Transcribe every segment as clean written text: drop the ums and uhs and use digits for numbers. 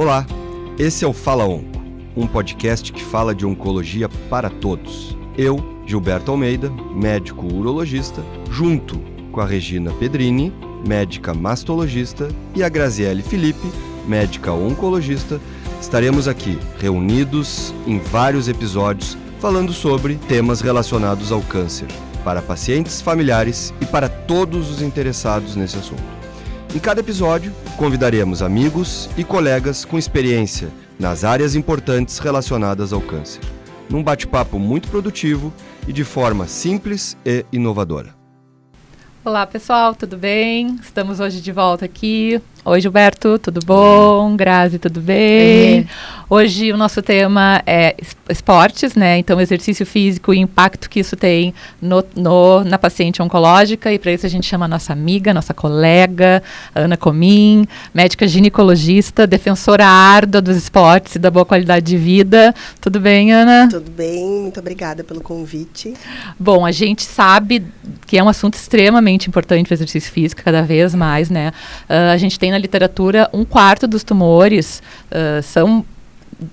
Olá, esse é o Fala Onco, um podcast que fala de oncologia para todos. Eu, Gilberto Almeida, médico urologista, junto com a Regina Pedrini, médica mastologista, e a Graziele Felipe, médica oncologista, estaremos aqui reunidos em vários episódios falando sobre temas relacionados ao câncer, para pacientes, familiares e para todos os interessados nesse assunto. Em cada episódio, convidaremos amigos e colegas com experiência nas áreas importantes relacionadas ao câncer, num bate-papo muito produtivo e de forma simples e inovadora. Olá pessoal, tudo bem? Estamos hoje de volta aqui. Oi Gilberto, tudo bom? Grazi, tudo bem? Hoje o nosso tema é esportes, né? Então exercício físico e o impacto que isso tem na paciente oncológica. E para isso a gente chama a nossa amiga, nossa colega, Ana Comim, médica ginecologista, defensora árdua dos esportes e da boa qualidade de vida. Tudo bem, Ana? Tudo bem, muito obrigada pelo convite. Bom, a gente sabe que é um assunto extremamente importante o exercício físico, cada vez mais, né? A gente tem na literatura 1/4 dos tumores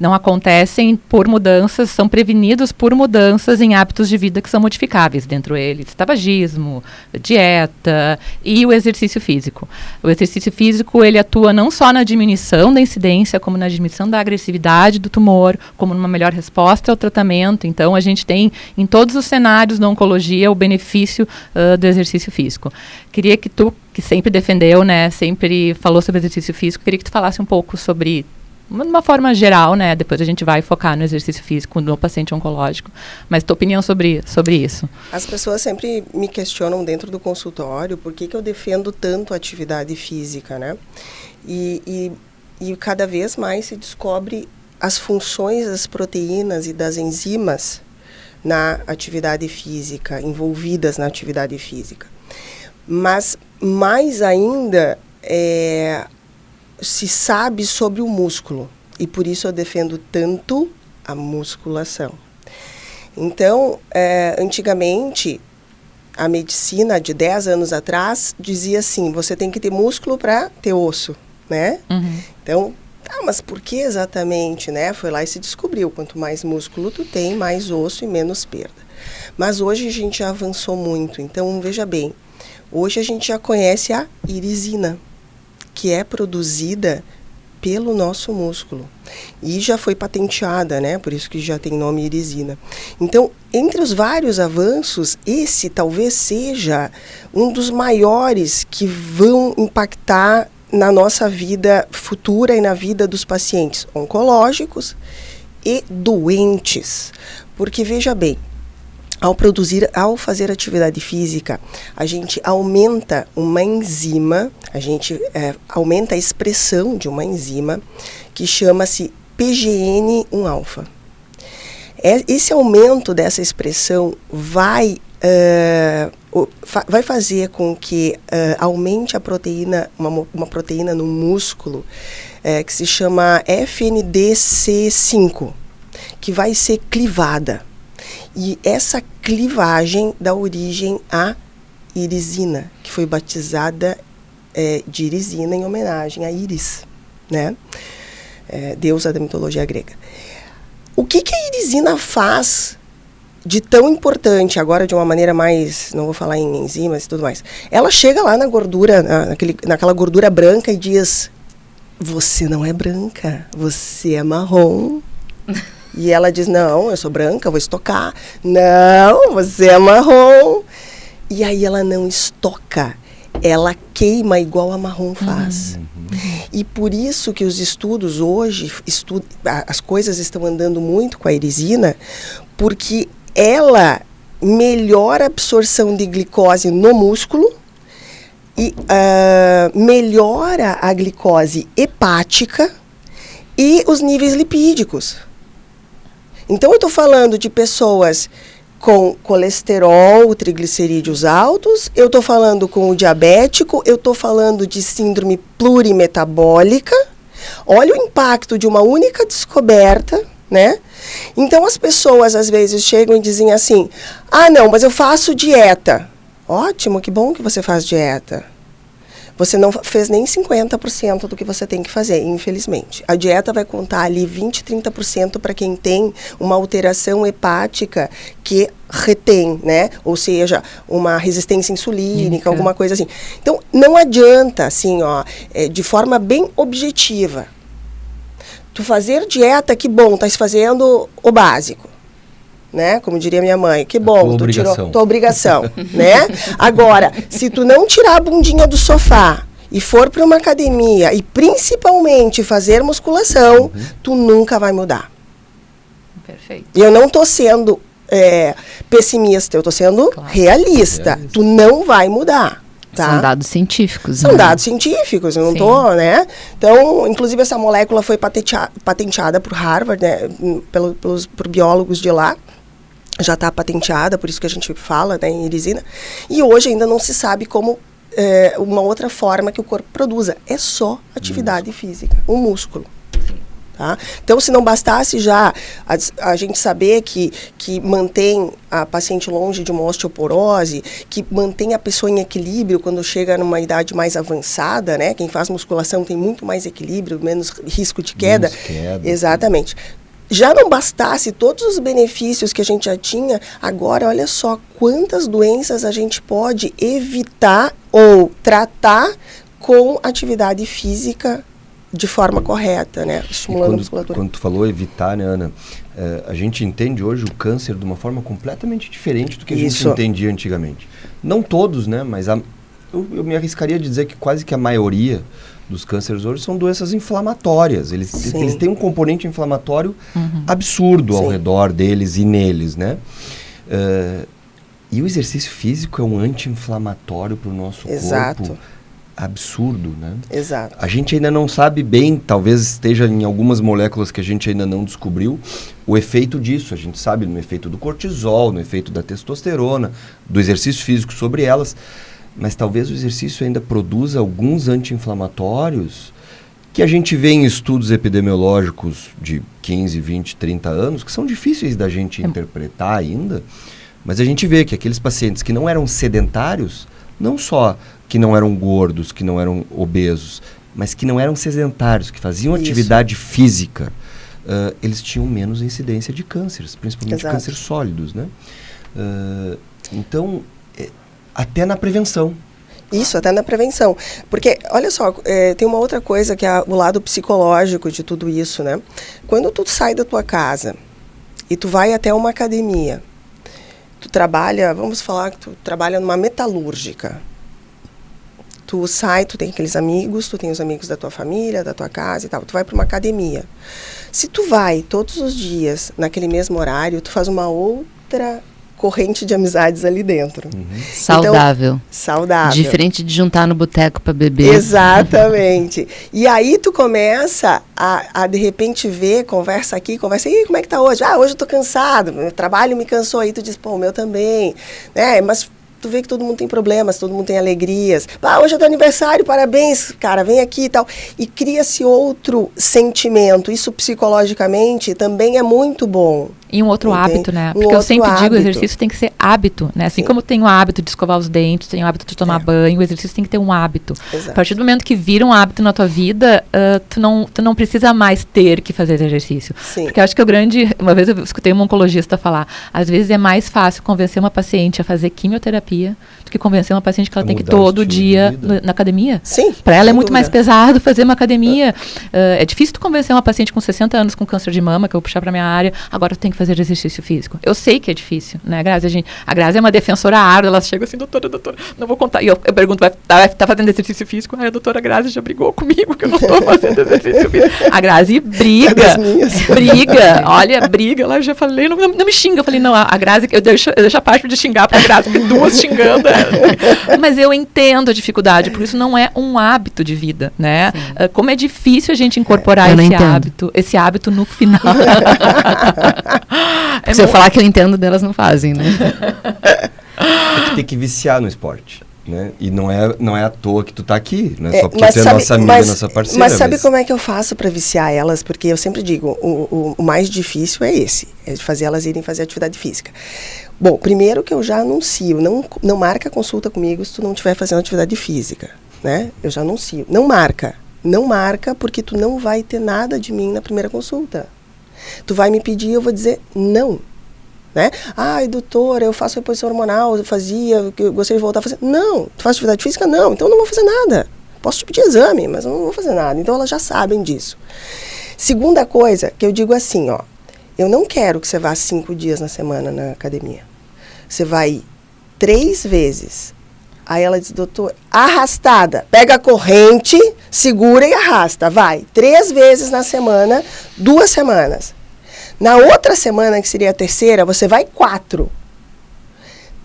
não acontecem por mudanças, são prevenidos por mudanças em hábitos de vida que são modificáveis, dentro deles tabagismo, dieta e o exercício físico. O exercício físico, ele atua não só na diminuição da incidência, como na diminuição da agressividade do tumor, como numa melhor resposta ao tratamento. Então, a gente tem em todos os cenários da oncologia o benefício do exercício físico. Queria que tu, que sempre defendeu, né, sempre falou sobre exercício físico, queria que tu falasse um pouco sobre, de uma forma geral, né? Depois a gente vai focar no exercício físico no paciente oncológico. Mas tua opinião sobre isso? As pessoas sempre me questionam dentro do consultório por que eu defendo tanto a atividade física, né? E cada vez mais se descobre as funções das proteínas e das enzimas na atividade física, envolvidas na atividade física. Mas mais ainda se sabe sobre o músculo, e por isso eu defendo tanto a musculação. Então, antigamente, a medicina de 10 anos atrás dizia assim, você tem que ter músculo para ter osso, né? Uhum. Então, mas por que exatamente, né? Foi lá e se descobriu, quanto mais músculo tu tem, mais osso e menos perda. Mas hoje a gente já avançou muito, então veja bem, hoje a gente já conhece a irisina, que é produzida pelo nosso músculo. E já foi patenteada, né? Por isso que já tem nome irisina. Então, entre os vários avanços, esse talvez seja um dos maiores que vão impactar na nossa vida futura e na vida dos pacientes oncológicos e doentes. Porque, veja bem, ao fazer atividade física, a gente aumenta uma enzima, a gente aumenta a expressão de uma enzima que chama-se PGN1-alfa. Esse aumento dessa expressão vai fazer com que aumente a proteína, uma proteína no músculo que se chama FNDC5, que vai ser clivada. E essa clivagem dá origem à irisina, que foi batizada de irisina em homenagem a Íris, né? Deusa da mitologia grega. O que a irisina faz de tão importante, agora de uma maneira mais, não vou falar em enzimas e tudo mais, ela chega lá na gordura, naquela gordura branca e diz, você não é branca, você é marrom. E ela diz, não, eu sou branca, vou estocar. Não, você é marrom. E aí ela não estoca, ela queima igual a marrom faz. E por isso que os estudos hoje, as coisas estão andando muito com a irisina, porque ela melhora a absorção de glicose no músculo e melhora a glicose hepática e os níveis lipídicos. Então, eu estou falando de pessoas com colesterol, triglicerídeos altos, eu estou falando com o diabético, eu estou falando de síndrome plurimetabólica. Olha o impacto de uma única descoberta, né? Então, as pessoas, às vezes, chegam e dizem assim, não, mas eu faço dieta. Ótimo, que bom que você faz dieta. você não fez nem 50% do que você tem que fazer, infelizmente. A dieta vai contar ali 20, 30% para quem tem uma alteração hepática que retém, né? Ou seja, uma resistência insulínica, alguma coisa assim. Então, não adianta, assim, de forma bem objetiva, tu fazer dieta, que bom, tá fazendo o básico, né? Como diria minha mãe, que bom, tu tirou tua obrigação, né? Agora, se tu não tirar a bundinha do sofá e for para uma academia e principalmente fazer musculação, tu nunca vai mudar. Perfeito. E eu não tô sendo pessimista, eu tô sendo realista. Tu não vai mudar. Tá? São dados científicos. São dados científicos, eu não tô, né? Então, inclusive essa molécula foi patenteada por Harvard, né? Por biólogos de lá. Já está patenteada, por isso que a gente fala, né, em irisina. E hoje ainda não se sabe como uma outra forma que o corpo produza. É só atividade física, o músculo. Tá? Então, se não bastasse já a gente saber que mantém a paciente longe de uma osteoporose, que mantém a pessoa em equilíbrio quando chega numa idade mais avançada, né? Quem faz musculação tem muito mais equilíbrio, menos risco de queda. Exatamente. Já não bastasse todos os benefícios que a gente já tinha, agora olha só quantas doenças a gente pode evitar ou tratar com atividade física de forma correta, né? Estimulando a musculatura. Quando tu falou evitar, né, Ana, a gente entende hoje o câncer de uma forma completamente diferente do que a gente entendia antigamente. Não todos, né, mas eu me arriscaria a dizer que quase que a maioria dos cânceres hoje são doenças inflamatórias. Eles têm um componente inflamatório absurdo ao redor deles e neles, né? E o exercício físico é um anti-inflamatório para o nosso corpo. Absurdo, né? Exato. A gente ainda não sabe bem, talvez esteja em algumas moléculas que a gente ainda não descobriu, o efeito disso. A gente sabe no efeito do cortisol, no efeito da testosterona, do exercício físico sobre elas, mas talvez o exercício ainda produza alguns anti-inflamatórios que a gente vê em estudos epidemiológicos de 15, 20, 30 anos, que são difíceis da gente interpretar ainda, mas a gente vê que aqueles pacientes que não eram sedentários, não só que não eram gordos, que não eram obesos, mas que não eram sedentários, que faziam atividade física, eles tinham menos incidência de cânceres, principalmente cânceres sólidos, né? Então, até na prevenção. Isso, até na prevenção. Porque, olha só, tem uma outra coisa que é o lado psicológico de tudo isso, né? Quando tu sai da tua casa e tu vai até uma academia, tu trabalha, vamos falar que tu trabalha numa metalúrgica. Tu sai, tu tem aqueles amigos, tu tem os amigos da tua família, da tua casa e tal. Tu vai para uma academia. Se tu vai todos os dias naquele mesmo horário, tu faz uma outra corrente de amizades ali dentro. Saudável. Então, saudável. Diferente de juntar no boteco para beber. Exatamente. E aí tu começa a de repente ver, conversa aqui, conversa aí, como é que tá hoje? Hoje eu tô cansado, meu trabalho me cansou. Aí tu diz, pô, o meu também, né? Mas tu vê que todo mundo tem problemas, todo mundo tem alegrias. Hoje é teu aniversário, parabéns, cara, vem aqui e tal. E cria-se outro sentimento. Isso psicologicamente também é muito bom. E um outro hábito, né? Porque eu sempre digo, o exercício tem que ser hábito, né? Assim como tem o hábito de escovar os dentes, tem o hábito de tomar banho, o exercício tem que ter um hábito. Exato. A partir do momento que vira um hábito na tua vida, tu não precisa mais ter que fazer exercício. Sim. Porque eu acho que uma vez eu escutei um oncologista falar, às vezes é mais fácil convencer uma paciente a fazer quimioterapia do que convencer uma paciente que ela tem que ir todo dia na academia. Sim. Para ela é muito mais pesado fazer uma academia. É difícil tu convencer uma paciente com 60 anos com câncer de mama, que eu vou puxar para minha área, agora tu tem que fazer exercício físico. Eu sei que é difícil, né, Grazi? A Grazi é uma defensora árdua, ela chega assim, doutora, não vou contar. E eu pergunto, tá fazendo exercício físico? Aí a doutora Grazi já brigou comigo que eu não tô fazendo exercício físico. A Grazi briga. Olha, briga. Ela já falei, não me xinga. Eu falei, não, a Grazi, eu deixo a parte de xingar pra Grazi, porque duas xingando. Mas eu entendo a dificuldade, por isso não é um hábito de vida, né? Como é difícil a gente incorporar esse hábito no final. Se eu falar que eu entendo delas, não fazem, né? Tem que viciar no esporte, né? E não é à toa que tu tá aqui, né? Só porque tu é nossa amiga, nossa parceira. Mas sabe como é que eu faço para viciar elas? Porque eu sempre digo, o mais difícil é de fazer elas irem fazer atividade física. Bom, primeiro que eu já anuncio, não marca consulta comigo se tu não estiver fazendo atividade física. né? Eu já anuncio. Não marca porque tu não vai ter nada de mim na primeira consulta. Tu vai me pedir, eu vou dizer não. Né? Ai, doutora, eu faço reposição hormonal, eu gostaria de voltar a fazer. Não, tu faz atividade física? Não, então eu não vou fazer nada. Posso te pedir exame, mas eu não vou fazer nada. Então elas já sabem disso. Segunda coisa, que eu digo assim, ó, eu não quero que você vá 5 dias na semana na academia. Você vai 3 vezes. Aí ela diz, doutor, arrastada, pega a corrente, segura e arrasta, vai. 3 vezes na semana, 2 semanas. Na outra semana, que seria a terceira, você vai 4.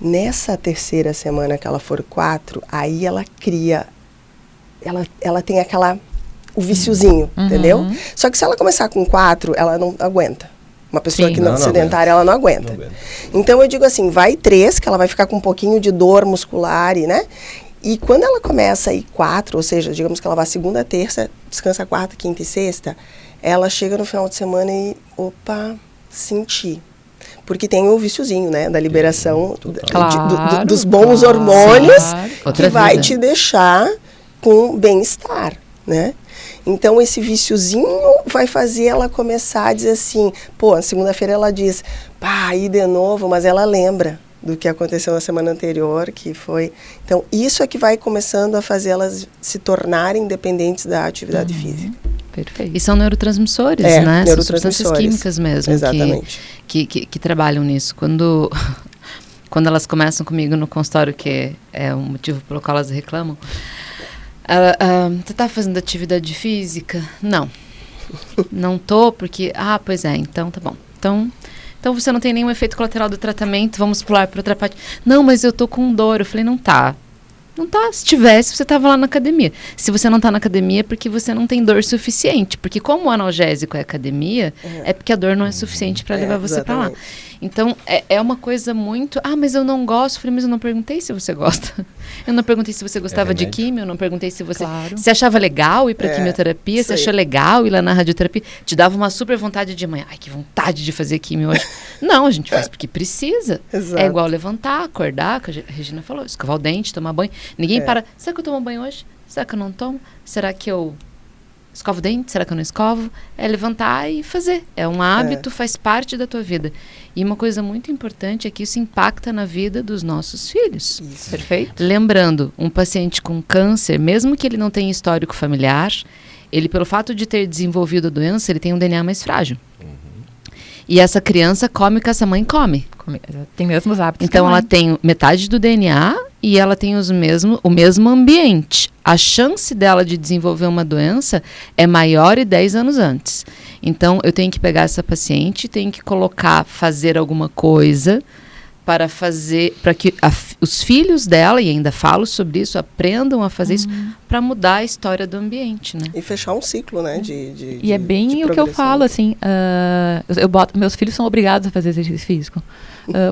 Nessa terceira semana que ela for 4, aí ela cria, ela tem o viciozinho, entendeu? Só que se ela começar com 4, ela não aguenta. Uma pessoa Sim. que não sedentária, ela não aguenta. Não aguenta. Então eu digo assim, vai 3, que ela vai ficar com um pouquinho de dor muscular, né? E quando ela começa a ir 4, ou seja, digamos que ela vai segunda, terça, descansa quarta, quinta e sexta, ela chega no final de semana e, opa, senti. Porque tem o viciozinho, né? Da liberação dos bons hormônios que vai te deixar com bem-estar, né? Então, esse viciozinho vai fazer ela começar a dizer assim, pô, na segunda-feira ela diz, pá, aí de novo, mas ela lembra do que aconteceu na semana anterior, que foi... Então, isso é que vai começando a fazer elas se tornarem dependentes da atividade física. Perfeito. E são neurotransmissores, né? São substâncias químicas mesmo. Exatamente. Que trabalham nisso. Quando elas começam comigo no consultório, que é um motivo pelo qual elas reclamam, você tá fazendo atividade física? Não. Não tô, porque... pois é, então tá bom. Então você não tem nenhum efeito colateral do tratamento, vamos pular para outra parte. Não, mas eu tô com dor. Eu falei, não tá. Não tá. Se tivesse, você tava lá na academia. Se você não tá na academia, é porque você não tem dor suficiente. Porque como o analgésico é academia, é porque a dor não é suficiente para levar você para lá. Então, é uma coisa muito... mas eu não gosto. Eu falei, mas eu não perguntei se você gosta. Eu não perguntei se você gostava de químio. Eu não perguntei se você... Claro. Se achava legal ir para quimioterapia. Se achou legal ir lá na radioterapia. Te dava uma super vontade de manhã. Ai, que vontade de fazer químio hoje. Não, a gente faz porque precisa. Exato. É igual levantar, acordar, que a Regina falou. Escovar o dente, tomar banho. Ninguém para... Será que eu tomo banho hoje? Será que eu não tomo? Será que eu... escovo o dente? Será que eu não escovo? É levantar e fazer. É um hábito, faz parte da tua vida. E uma coisa muito importante é que isso impacta na vida dos nossos filhos. Isso. Perfeito. Lembrando, um paciente com câncer, mesmo que ele não tenha histórico familiar, ele, pelo fato de ter desenvolvido a doença, ele tem um DNA mais frágil. E essa criança come o que essa mãe come. Tem mesmos hábitos. Então ela tem metade do DNA e ela tem o mesmo ambiente. A chance dela de desenvolver uma doença é maior e 10 anos antes. Então eu tenho que pegar essa paciente, tenho que fazer alguma coisa para que os filhos dela, e ainda falo sobre isso, aprendam a fazer isso para mudar a história do ambiente, né? E fechar um ciclo, né? E é bem o que eu falo, assim, meus filhos são obrigados a fazer exercício físico.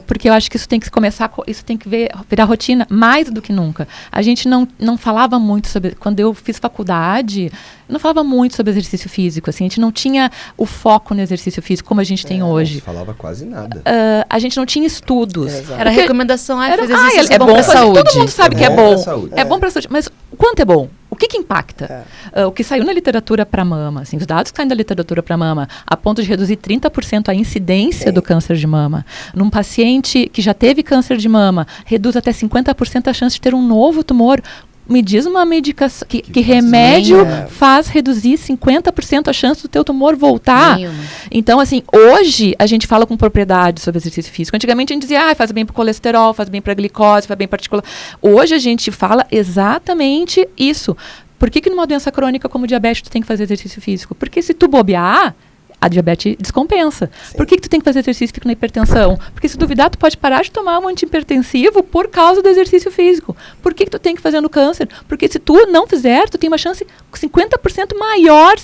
Porque eu acho que isso tem que começar, isso tem que virar rotina mais do que nunca. A gente não falava muito sobre, quando eu fiz faculdade, eu não falava muito sobre exercício físico, assim, a gente não tinha o foco no exercício físico como a gente tem hoje. Não se falava quase nada. A gente não tinha estudos. Era recomendação, fazer exercício é bom pra saúde. Todo mundo sabe que é bom. É bom pra saúde, mas o quanto é bom? O que impacta? O que saiu na literatura para mama, assim, os dados que saem da literatura para mama, a ponto de reduzir 30% a incidência do câncer de mama. Num paciente que já teve câncer de mama, reduz até 50% a chance de ter um novo tumor. Me diz uma medicação, que remédio faz reduzir 50% a chance do teu tumor voltar. Nenhuma. Então, assim, hoje a gente fala com propriedade sobre exercício físico. Antigamente a gente dizia, faz bem para o colesterol, faz bem para a glicose, faz bem para a partícula. Hoje a gente fala exatamente isso. Por que numa doença crônica como diabetes tu tem que fazer exercício físico? Porque se tu bobear, a diabetes descompensa. Sim. Por que tu tem que fazer exercício físico na hipertensão? Porque se duvidar, tu pode parar de tomar um antihipertensivo por causa do exercício físico. Por que tu tem que fazer no câncer? Porque se tu não fizer, tu tem uma chance 50% maior,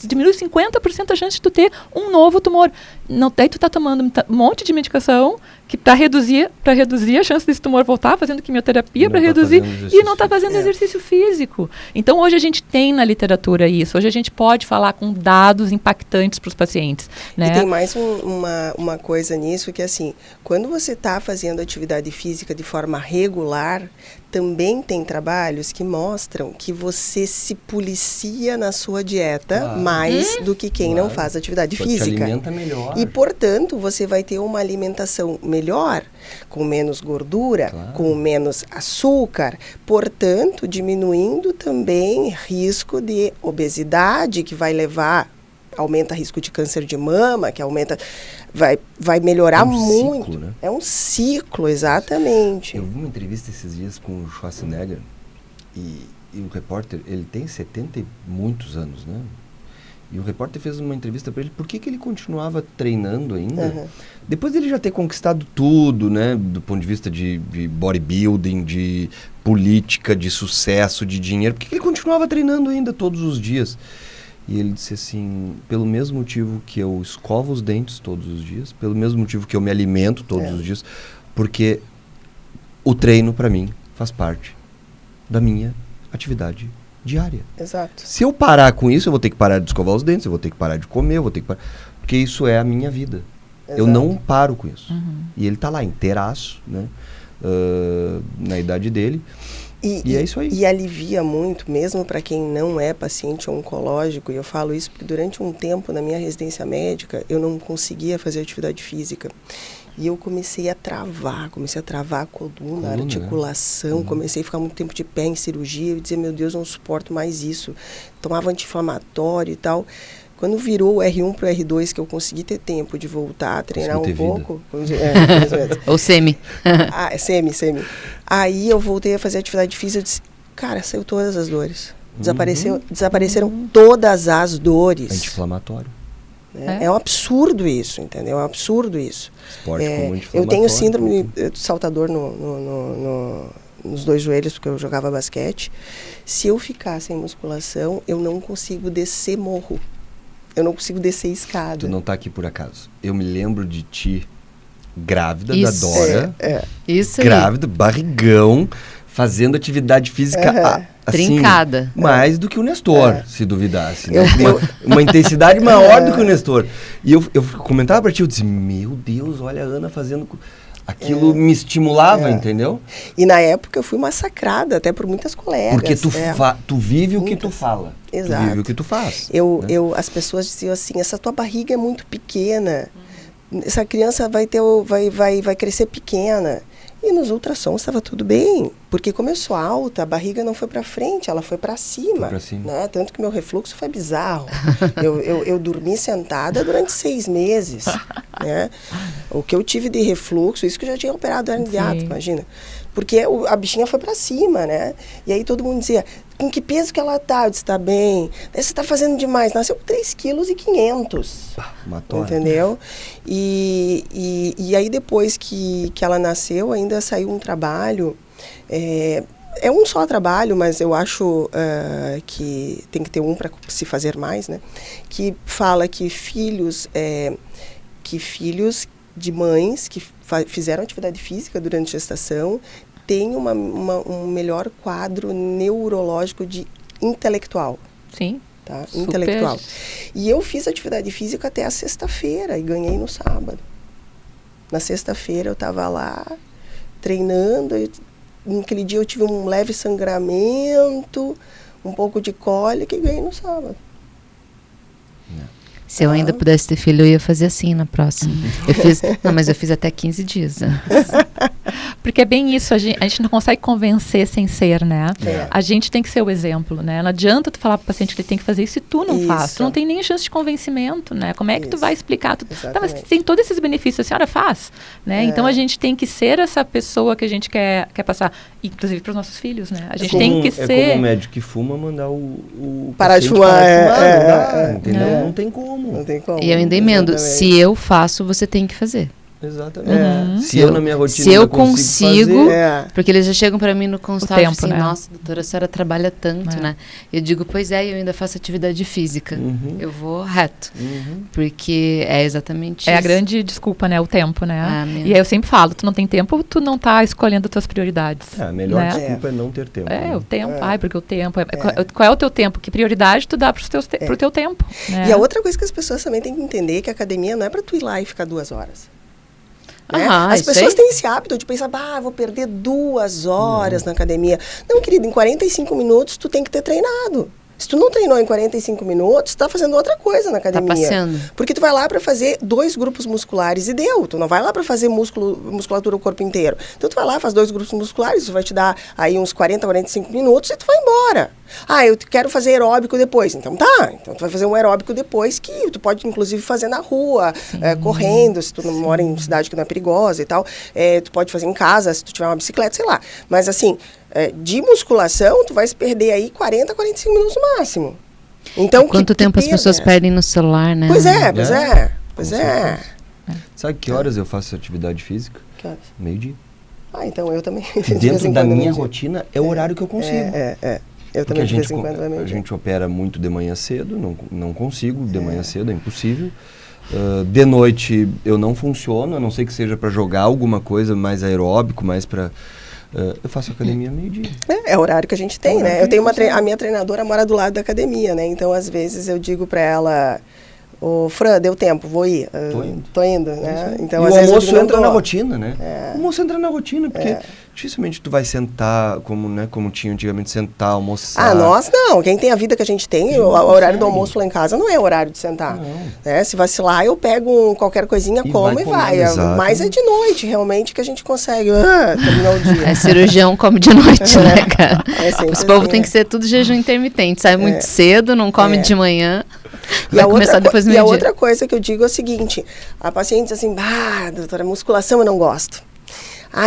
diminui 50% a chance de tu ter um novo tumor. Daí tu tá tomando um monte de medicação que para reduzir a chance desse tumor voltar, fazendo quimioterapia para reduzir, e não está fazendo exercício físico. Então, hoje a gente tem na literatura isso. Hoje a gente pode falar com dados impactantes para os pacientes. Né? E tem mais uma coisa nisso, que assim, quando você está fazendo atividade física de forma regular, também tem trabalhos que mostram que você se policia na sua dieta mais do que quem não faz atividade física. Te alimenta melhor. E, portanto, você vai ter uma alimentação melhor, com menos gordura, com menos açúcar, portanto, diminuindo também risco de obesidade, que vai levar, aumenta risco de câncer de mama, que aumenta, vai melhorar muito. Ciclo, né? É um ciclo, exatamente. Eu vi uma entrevista esses dias com o Schwarzenegger e o repórter, ele tem 70 e muitos anos, né? E o repórter fez uma entrevista para ele, por que ele continuava treinando ainda? Depois dele já ter conquistado tudo, né? Do ponto de vista de bodybuilding, de política, de sucesso, de dinheiro. Por que ele continuava treinando ainda todos os dias? E ele disse assim, pelo mesmo motivo que eu escovo os dentes todos os dias, pelo mesmo motivo que eu me alimento todos os dias, porque o treino, para mim, faz parte da minha atividade diária. Exato. Se eu parar com isso, eu vou ter que parar de escovar os dentes, eu vou ter que parar de comer, eu vou ter que parar, porque isso é a minha vida. Exato. Eu não paro com isso. E ele tá lá inteiraço, né? Na idade dele. E é isso aí. E alivia muito, mesmo para quem não é paciente oncológico, e eu falo isso porque durante um tempo na minha residência médica eu não conseguia fazer atividade física. E eu comecei a travar a coluna, a articulação, comecei a ficar muito tempo de pé em cirurgia, eu dizia, meu Deus, eu não suporto mais isso. Tomava anti-inflamatório e tal. Quando virou o R1 para o R2, que eu consegui ter tempo de voltar a treinar um pouco... Ou semi. Semi. Aí eu voltei a fazer atividade física e disse, cara, saiu todas as dores. Desapareceram todas as dores. Anti-inflamatório. É um absurdo isso, entendeu? É um absurdo isso. Esporte como anti-inflamatório. Eu tenho síndrome de saltador nos dois joelhos, porque eu jogava basquete. Se eu ficar sem musculação, eu não consigo descer morro. Eu não consigo descer escada. Tu não tá aqui por acaso. Eu me lembro de ti grávida da Dora. Isso grávida, barrigão, fazendo atividade física assim, trincada. Mais do que o Nestor, se duvidasse. Né? Uma intensidade maior do que o Nestor. E eu comentava pra ti, eu disse, meu Deus, olha a Ana fazendo... Aquilo me estimulava, entendeu? E na época eu fui massacrada, até por muitas colegas. Porque tu vive o que tu fala. Exato. Tu vive o que tu faz. As pessoas diziam assim, essa tua barriga é muito pequena, essa criança vai crescer pequena. E nos ultrassons estava tudo bem, porque começou alta, a barriga não foi para frente, ela foi para cima. Né? Tanto que meu refluxo foi bizarro. eu dormi sentada durante 6 meses. Né? O que eu tive de refluxo, isso que eu já tinha operado hernia de hiato, imagina. Porque a bichinha foi para cima, né? E aí todo mundo dizia, com que peso que ela tá? Eu disse, tá bem. Você está fazendo demais. Nasceu com 3,5 kg. Matou. Entendeu? E aí depois que ela nasceu, ainda saiu um trabalho. É um só trabalho, mas eu acho que tem que ter um para se fazer mais, né? Que fala que filhos de mães que fizeram atividade física durante a gestação têm um melhor quadro neurológico intelectual. Sim. Tá? Intelectual. E eu fiz atividade física até a sexta-feira e ganhei no sábado. Na sexta-feira eu estava lá treinando. Naquele dia eu tive um leve sangramento, um pouco de cólica e ganhei no sábado. Se eu ainda pudesse ter filho, eu ia fazer assim na próxima. Mas eu fiz até 15 dias. Né? Porque é bem isso, a gente não consegue convencer sem ser, né? A gente tem que ser o exemplo, né? Não adianta tu falar pro paciente que ele tem que fazer isso e tu não faz. Tu não tem nem chance de convencimento, né? Como é que tu vai explicar? Tá, mas tem todos esses benefícios, a senhora faz, né? Então a gente tem que ser essa pessoa que a gente quer passar, inclusive para os nossos filhos, né? A gente tem que ser... É como o médico que fuma mandar o parar de fumar. Entendeu? Não tem como. Não tem como. E eu ainda emendo, se eu faço, você tem que fazer. Exatamente. Se eu na minha rotina se eu consigo fazer, porque eles já chegam para mim no consultório assim, né? Nossa, doutora, a senhora trabalha tanto, né? Eu digo, pois é, eu ainda faço atividade física. Eu vou reto. Porque é exatamente isso. É a grande desculpa, né? O tempo, né? E aí eu sempre falo, tu não tem tempo, tu não tá escolhendo tuas prioridades. A melhor desculpa é não ter tempo. O tempo. Porque o tempo... Qual é o teu tempo? Que prioridade tu dá pro teu tempo? Né? E a outra coisa que as pessoas também têm que entender é que a academia não é para tu ir lá e ficar 2 horas. Né? As pessoas têm esse hábito de pensar, vou perder 2 horas na academia. Não, querido, em 45 minutos tu tem que ter treinado. Se tu não treinou em 45 minutos, tu tá fazendo outra coisa na academia. Tá passeando. Porque tu vai lá para fazer 2 grupos musculares e deu. Tu não vai lá para fazer musculatura o corpo inteiro. Então tu vai lá, faz 2 grupos musculares, isso vai te dar aí uns 40, 45 minutos e tu vai embora. Eu quero fazer aeróbico depois. Então então tu vai fazer um aeróbico depois que tu pode inclusive fazer na rua, correndo, se tu não mora em cidade que não é perigosa e tal. Tu pode fazer em casa, se tu tiver uma bicicleta, sei lá. Mas assim, de musculação, tu vai se perder aí 40, 45 minutos no máximo. Então, quanto tempo as pessoas perdem no celular, né? Pois é. Sabe que horas eu faço atividade física? Que horas? 12:00. Então eu também. Dentro da minha rotina é o horário que eu consigo. Eu também, de vez em quando, a gente opera muito de manhã cedo, não consigo, de manhã cedo é impossível. De noite eu não funciono, a não ser que seja para jogar alguma coisa mais aeróbico, mais para... eu faço academia 12:00. É o horário que a gente tem, né? Eu tenho a minha treinadora mora do lado da academia, né? Então, às vezes, eu digo para ela... Fran, deu tempo, vou ir. Tô indo, né? Então, e às o vezes almoço entra na rotina, né? O almoço entra na rotina, porque dificilmente tu vai sentar, como tinha antigamente, sentar, almoçar. Nós não. Quem tem a vida que a gente tem, o horário do almoço lá em casa não é horário de sentar. Né? Se vacilar, eu pego qualquer coisinha, como e vai. Mas é de noite, realmente, que a gente consegue terminar o dia. Cirurgião come de noite, né, cara? Os povos assim, tem que ser tudo jejum intermitente. Sai muito cedo, não come de manhã. E a outra coisa que eu digo é o seguinte, a paciente diz assim, doutora, musculação eu não gosto.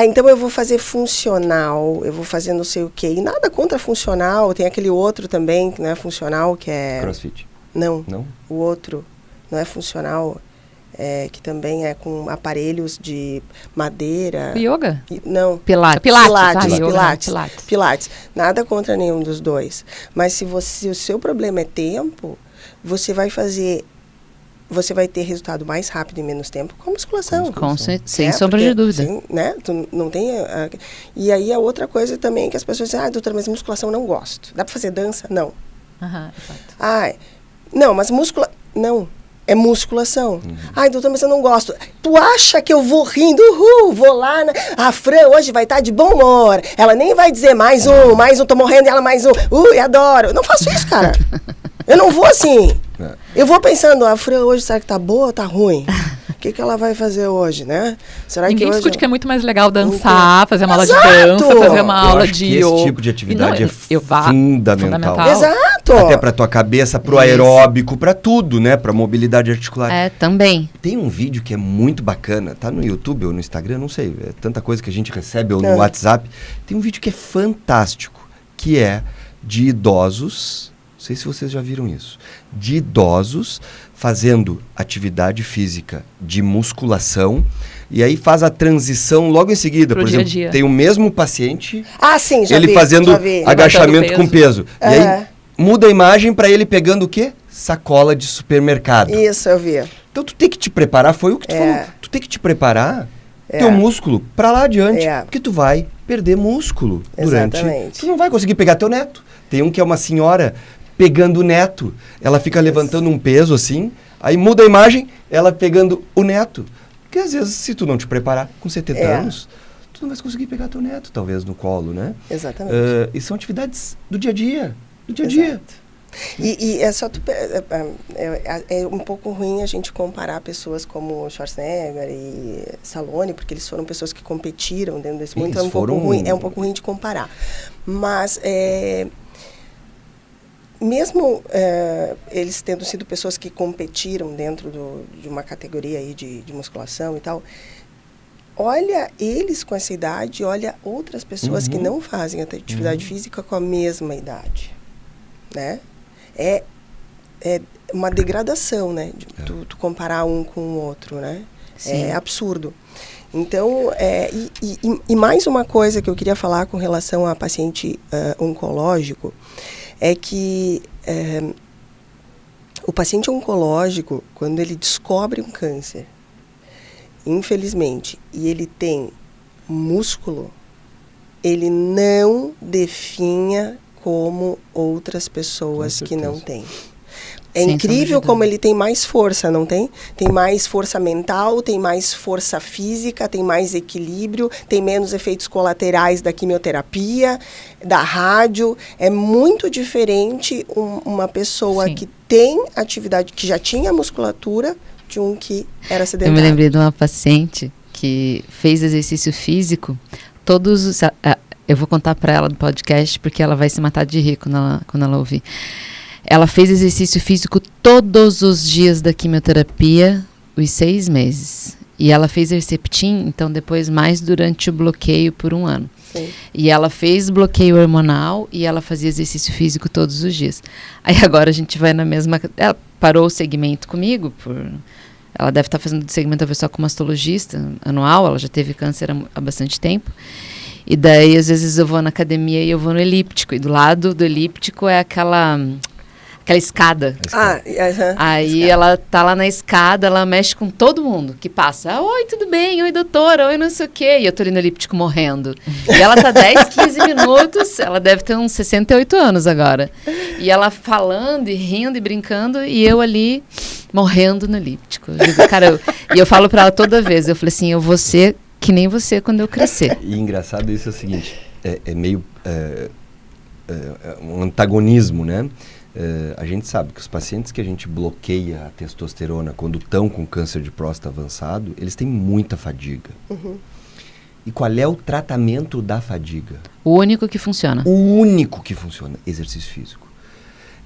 Então eu vou fazer funcional, eu vou fazer não sei o quê. E nada contra funcional, tem aquele outro também, que não é funcional, que é... CrossFit. Não, o outro não é funcional, que também é com aparelhos de madeira. Yoga? Não. Pilates. Nada contra nenhum dos dois. Mas se o seu problema é tempo, você vai ter resultado mais rápido em menos tempo com a musculação. Sem sombra de dúvida. Né? Tu não tem... E aí a outra coisa também que as pessoas dizem, doutora, mas musculação não gosto. Dá para fazer dança? Não. Exato. Não, mas não. É musculação. Doutora, mas eu não gosto. Tu acha que eu vou rindo? Vou lá, né? A Fran hoje vai estar de bom humor. Ela nem vai dizer mais um, tô morrendo, ela mais um. Adoro. Eu não faço isso, cara. Eu não vou assim. Eu vou pensando, a Fran hoje, será que tá boa ou tá ruim? O que ela vai fazer hoje, né? Ninguém discute que é muito mais legal dançar, fazer uma aula de dança, fazer uma aula de yoga. Esse tipo de atividade é fundamental. Exato. Até para tua cabeça, pro aeróbico, para tudo, né? Para mobilidade articular. Também. Tem um vídeo que é muito bacana, tá no YouTube ou no Instagram, não sei, é tanta coisa que a gente recebe ou no WhatsApp. Tem um vídeo que é fantástico, que é de idosos, não sei se vocês já viram isso, de idosos fazendo atividade física de musculação, e aí faz a transição logo em seguida. Por exemplo, dia. Tem o mesmo paciente, sim, ele fazendo agachamento com peso. E aí muda a imagem para ele pegando o quê? Sacola de supermercado. Isso, eu vi. Então tu tem que te preparar, foi o que tu falou. Tu tem que te preparar, teu músculo, para lá adiante, porque tu vai perder músculo durante. Tu não vai conseguir pegar teu neto. Tem um que é uma senhora pegando o neto, ela fica levantando um peso assim, aí muda a imagem, ela pegando o neto. Porque às vezes, se tu não te preparar com 70 anos, tu não vai conseguir pegar teu neto, talvez, no colo, né? Exatamente. E são atividades do dia a dia, E é só é um pouco ruim a gente comparar pessoas como Schwarzenegger e Stallone, porque eles foram pessoas que competiram dentro desse mundo, então é um pouco ruim de comparar. Mas mesmo eles tendo sido pessoas que competiram dentro de uma categoria aí de musculação e tal, olha eles com essa idade, olha outras pessoas que não fazem atividade física com a mesma idade, né? É uma degradação, né? Tu comparar um com o outro, né? Sim. É absurdo. Então, e mais uma coisa que eu queria falar com relação a paciente oncológico, é que o paciente oncológico, quando ele descobre um câncer, infelizmente, e ele tem músculo, ele não definha como outras pessoas que não têm. É incrível como ele tem mais força, não tem? Tem mais força mental, tem mais força física, tem mais equilíbrio, tem menos efeitos colaterais da quimioterapia, da rádio. É muito diferente uma pessoa Sim. que tem atividade, que já tinha musculatura, de um que era Eu sedentário. me lembrei de uma paciente que fez exercício físico todos os... eu vou contar para ela no podcast, porque ela vai se matar de rir quando ela ouvir. Ela fez exercício físico todos os dias da quimioterapia, os 6 meses. E ela fez Herceptin, então depois mais durante o bloqueio por 1 ano. Sim. E ela fez bloqueio hormonal e ela fazia exercício físico todos os dias. Aí agora a gente vai na mesma... Ela parou o segmento comigo, ela deve estar fazendo segmento talvez só com mastologista anual, ela já teve câncer há bastante tempo. E daí às vezes eu vou na academia e eu vou no elíptico. E do lado do elíptico é aquela escada. Aí ela tá lá na escada, ela mexe com todo mundo que passa. Oi, tudo bem? Oi, doutora? Oi, não sei o quê. E eu tô ali no elíptico morrendo. E ela tá 10, 15 minutos, ela deve ter uns 68 anos agora. E ela falando e rindo e brincando, e eu ali morrendo no elíptico. Eu digo, cara, e eu falo pra ela toda vez, eu falei assim, eu vou ser que nem você quando eu crescer. E engraçado isso é o seguinte, é meio um antagonismo, né? A gente sabe que os pacientes que a gente bloqueia a testosterona quando estão com câncer de próstata avançado, eles têm muita fadiga. Uhum. E qual é o tratamento da fadiga? O único que funciona. O único que funciona, exercício físico.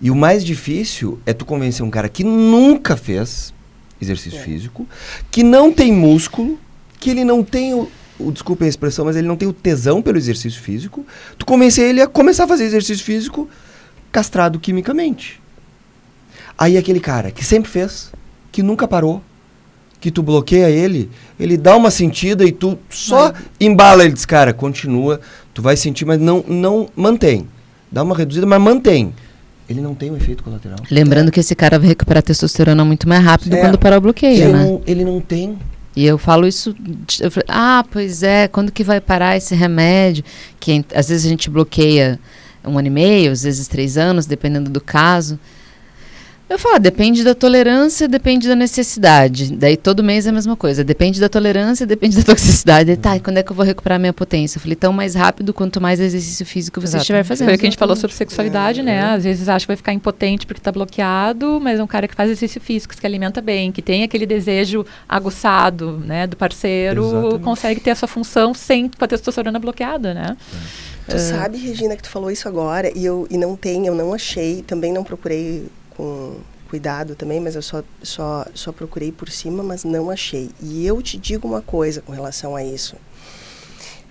E o mais difícil é tu convencer um cara que nunca fez exercício físico, que não tem músculo, que ele não tem desculpem a expressão, mas ele não tem o tesão pelo exercício físico, tu convencer ele a começar a fazer exercício físico castrado quimicamente. Aí aquele cara que sempre fez, que nunca parou, que tu bloqueia ele dá uma sentida e tu só embala ele, diz, cara, continua, tu vai sentir, mas não mantém. Dá uma reduzida, mas mantém. Ele não tem um efeito colateral. Lembrando que esse cara vai recuperar testosterona muito mais rápido quando parar o bloqueio, né? Ele não tem. E eu falo isso, eu falo, pois é, quando que vai parar esse remédio? Que às vezes a gente bloqueia 1 ano e meio, às vezes 3 anos, dependendo do caso. Eu falo, depende da tolerância, depende da necessidade. Daí todo mês é a mesma coisa. Depende da tolerância, depende da toxicidade. E tá, e quando é que eu vou recuperar minha potência? Eu falei, tão mais rápido quanto mais exercício físico você estiver fazendo. Foi o que a gente falou sobre sexualidade, né? Às vezes acha que vai ficar impotente porque tá bloqueado, mas é um cara que faz exercício físico, que se alimenta bem, que tem aquele desejo aguçado, né, do parceiro, Exatamente. consegue ter a sua função sem com a testosterona bloqueada, né? Tu sabe, Regina, que tu falou isso agora eu não achei, também não procurei com cuidado também, mas eu só procurei por cima, mas não achei. E eu te digo uma coisa com relação a isso.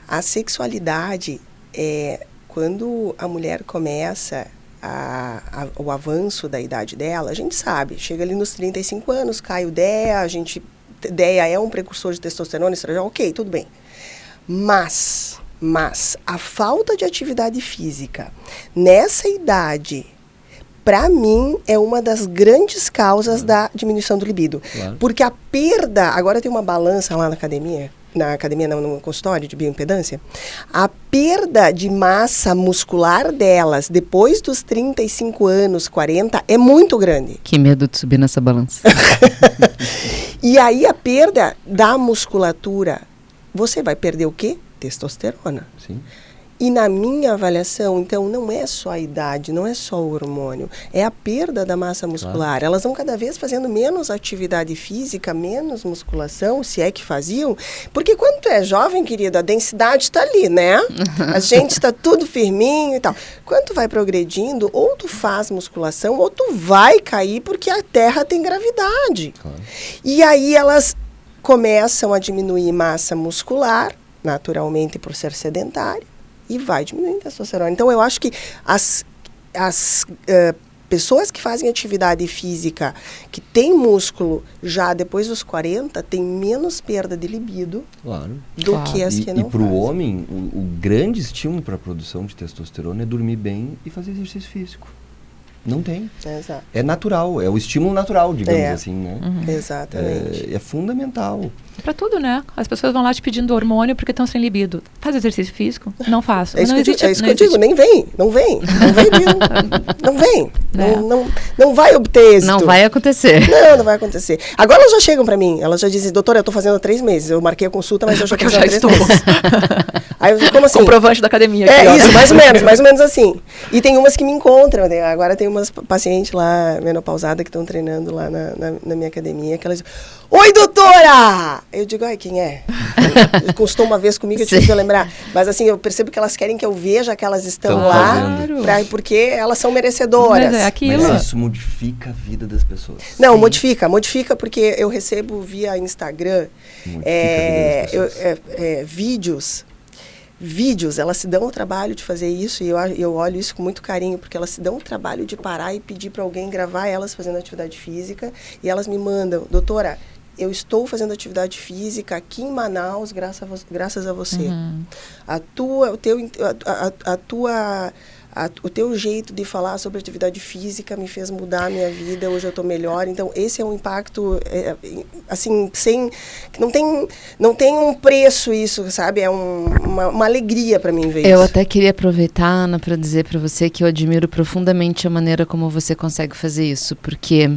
A sexualidade, quando a mulher começa o avanço da idade dela, a gente sabe, chega ali nos 35 anos, cai o DEA, DEA é um precursor de testosterona, estradiol, ok, tudo bem. Mas a falta de atividade física nessa idade, para mim, é uma das grandes causas da diminuição do libido. Claro. Porque a perda... Agora tem uma balança lá na academia não, no consultório de bioimpedância. A perda de massa muscular delas, depois dos 35 anos, 40, é muito grande. Que medo de subir nessa balança. E aí, a perda da musculatura, você vai perder o quê? Testosterona. Sim. E na minha avaliação, então, não é só a idade, não é só o hormônio, é a perda da massa muscular. Claro. Elas vão cada vez fazendo menos atividade física, menos musculação, se é que faziam. Porque quando tu é jovem, querida, a densidade está ali, né? A gente está tudo firminho e tal. Quando tu vai progredindo, ou tu faz musculação, ou tu vai cair porque a terra tem gravidade. Claro. E aí elas começam a diminuir massa muscular, naturalmente por ser sedentário, e vai diminuindo a testosterona. Então, eu acho que as pessoas que fazem atividade física, que têm músculo já depois dos 40, têm menos perda de libido do que as que não E para o fazem. homem, o grande estímulo para a produção de testosterona é dormir bem e fazer exercício físico. Não tem. Exato. É natural, é o estímulo natural, digamos assim, né? Exatamente. É fundamental. Pra tudo, né? As pessoas vão lá te pedindo hormônio porque estão sem libido. Faz exercício físico? Não faço. É isso, Não que, existe, é isso não que eu digo, nem vem mesmo. Não vem. Não vai obter êxito. Não vai acontecer. Não vai acontecer. Agora elas já chegam pra mim, elas já dizem, doutora, eu tô fazendo há 3 meses. Eu marquei a consulta, mas eu já tô fazendo há 3 meses. Aí eu fico, como assim? Comprovante da academia. Aqui, ó. Isso, mais ou menos assim. E tem umas que me encontram, né? Agora tem umas pacientes lá, menopausadas, que estão treinando lá na minha academia, que elas dizem, oi, doutora! Eu digo, ai, quem é? Constou uma vez comigo, eu tive que lembrar. Mas assim, eu percebo que elas querem que eu veja que elas estão lá, porque elas são merecedoras. Mas é aquilo. Mas isso modifica a vida das pessoas. Não, modifica porque eu recebo via Instagram vídeos, elas se dão o trabalho de fazer isso, e eu olho isso com muito carinho, porque elas se dão o trabalho de parar e pedir para alguém gravar elas fazendo atividade física, e elas me mandam, doutora, eu estou fazendo atividade física aqui em Manaus graças a você. O teu jeito de falar sobre atividade física me fez mudar a minha vida, hoje eu estou melhor. Então, esse é um impacto, assim, não tem um preço isso, sabe? É uma alegria para mim ver isso. Eu até queria aproveitar, Ana, para dizer para você que eu admiro profundamente a maneira como você consegue fazer isso, porque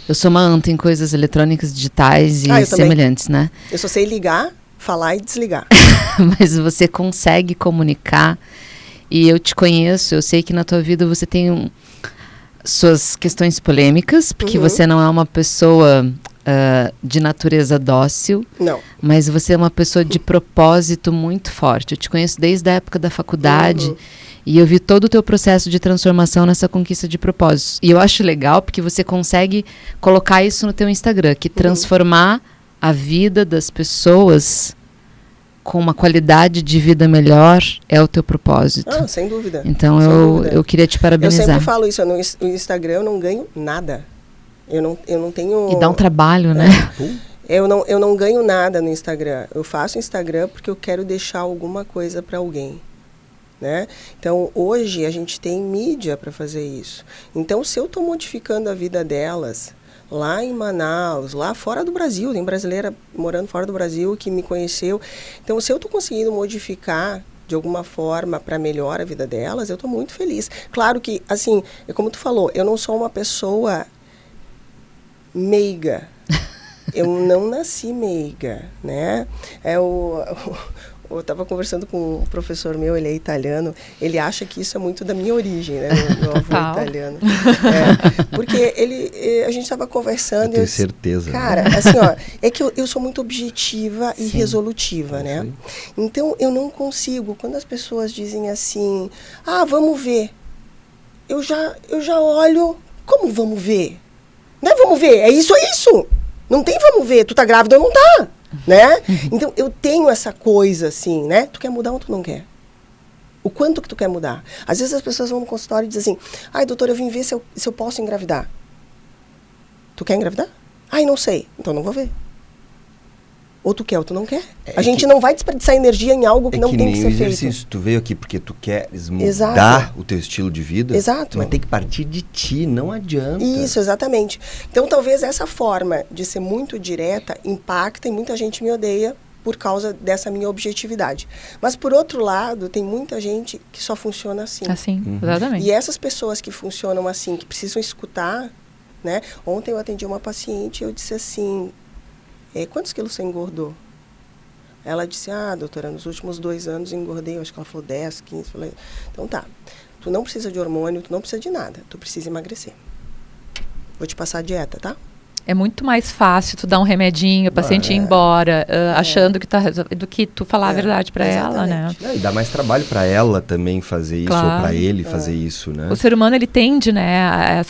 eu sou uma anta em coisas eletrônicas, digitais e semelhantes, né? Eu só sei ligar, falar e desligar. Mas você consegue comunicar. E eu te conheço, eu sei que na tua vida você tem suas questões polêmicas, porque você não é uma pessoa de natureza dócil. Não. Mas você é uma pessoa de propósito muito forte. Eu te conheço desde a época da faculdade. E eu vi todo o teu processo de transformação nessa conquista de propósitos. E eu acho legal porque você consegue colocar isso no teu Instagram, que transformar a vida das pessoas com uma qualidade de vida melhor é o teu propósito. Sem dúvida. Então eu queria te parabenizar. Eu sempre falo isso, no Instagram eu não ganho nada. Eu não tenho... E dá um trabalho, né? Eu não ganho nada no Instagram. Eu faço Instagram porque eu quero deixar alguma coisa para alguém. Né? Então, hoje a gente tem mídia para fazer isso. Então, se eu estou modificando a vida delas lá em Manaus, lá fora do Brasil, tem brasileira morando fora do Brasil que me conheceu. Então, se eu estou conseguindo modificar de alguma forma para melhorar a vida delas, eu estou muito feliz. Claro que, assim, como tu falou, eu não sou uma pessoa meiga. Eu não nasci meiga, né? Eu estava conversando com um professor meu, ele é italiano, ele acha que isso é muito da minha origem, né? Meu avô é italiano. Porque a gente estava conversando... Eu tenho certeza. Cara, assim, ó, é que eu sou muito objetiva e resolutiva, né? Então, eu não consigo, quando as pessoas dizem assim, vamos ver, eu já olho, como vamos ver? Não é vamos ver, é isso. Não tem vamos ver, tu tá grávida ou não tá? Né? Então, eu tenho essa coisa assim, né? Tu quer mudar ou tu não quer? O quanto que tu quer mudar? Às vezes as pessoas vão no consultório e dizem assim, ai, doutora, eu vim ver se eu posso engravidar. Tu quer engravidar? Ai, não sei. Então não vou ver. Ou tu quer ou tu não quer. A gente não vai desperdiçar energia em algo que não tem que ser feito. Tu veio aqui porque tu queres mudar o teu estilo de vida. Exato. Mas tem que partir de ti, não adianta. Isso, exatamente. Então, talvez essa forma de ser muito direta impacta e muita gente me odeia por causa dessa minha objetividade. Mas, por outro lado, tem muita gente que só funciona assim. Assim, exatamente. E essas pessoas que funcionam assim, que precisam escutar, né? Ontem eu atendi uma paciente e eu disse assim... quantos quilos você engordou? Ela disse, doutora, nos últimos 2 anos engordei, acho que ela falou 10, 15. Falei, então tá, tu não precisa de hormônio, tu não precisa de nada, tu precisa emagrecer. Vou te passar a dieta, tá? É muito mais fácil tu dar um remedinho, o paciente ir embora, achando que tá resolvido, do que tu falar a verdade para ela, né? E dá mais trabalho para ela também fazer isso, ou para ele fazer isso, né? O ser humano, ele tende, né,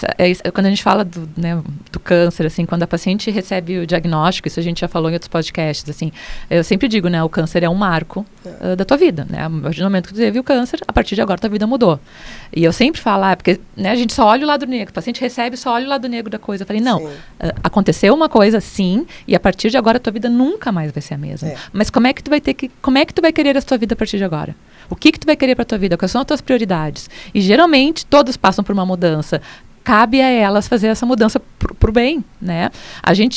quando a gente fala do câncer, assim, quando a paciente recebe o diagnóstico, isso a gente já falou em outros podcasts, assim, eu sempre digo, né, o câncer é um marco da tua vida, né? A partir do momento que tu teve o câncer, a partir de agora tua vida mudou. E eu sempre falo, porque né, a gente só olha o lado negro, o paciente recebe, só olha o lado negro da coisa. Eu falei, não, aconteceu uma coisa, sim, e a partir de agora a tua vida nunca mais vai ser a mesma. Mas como é que tu vai querer a tua vida a partir de agora? O que tu vai querer para tua vida? Quais são as tuas prioridades? E geralmente todos passam por uma mudança. Cabe a elas fazer essa mudança pro bem, né?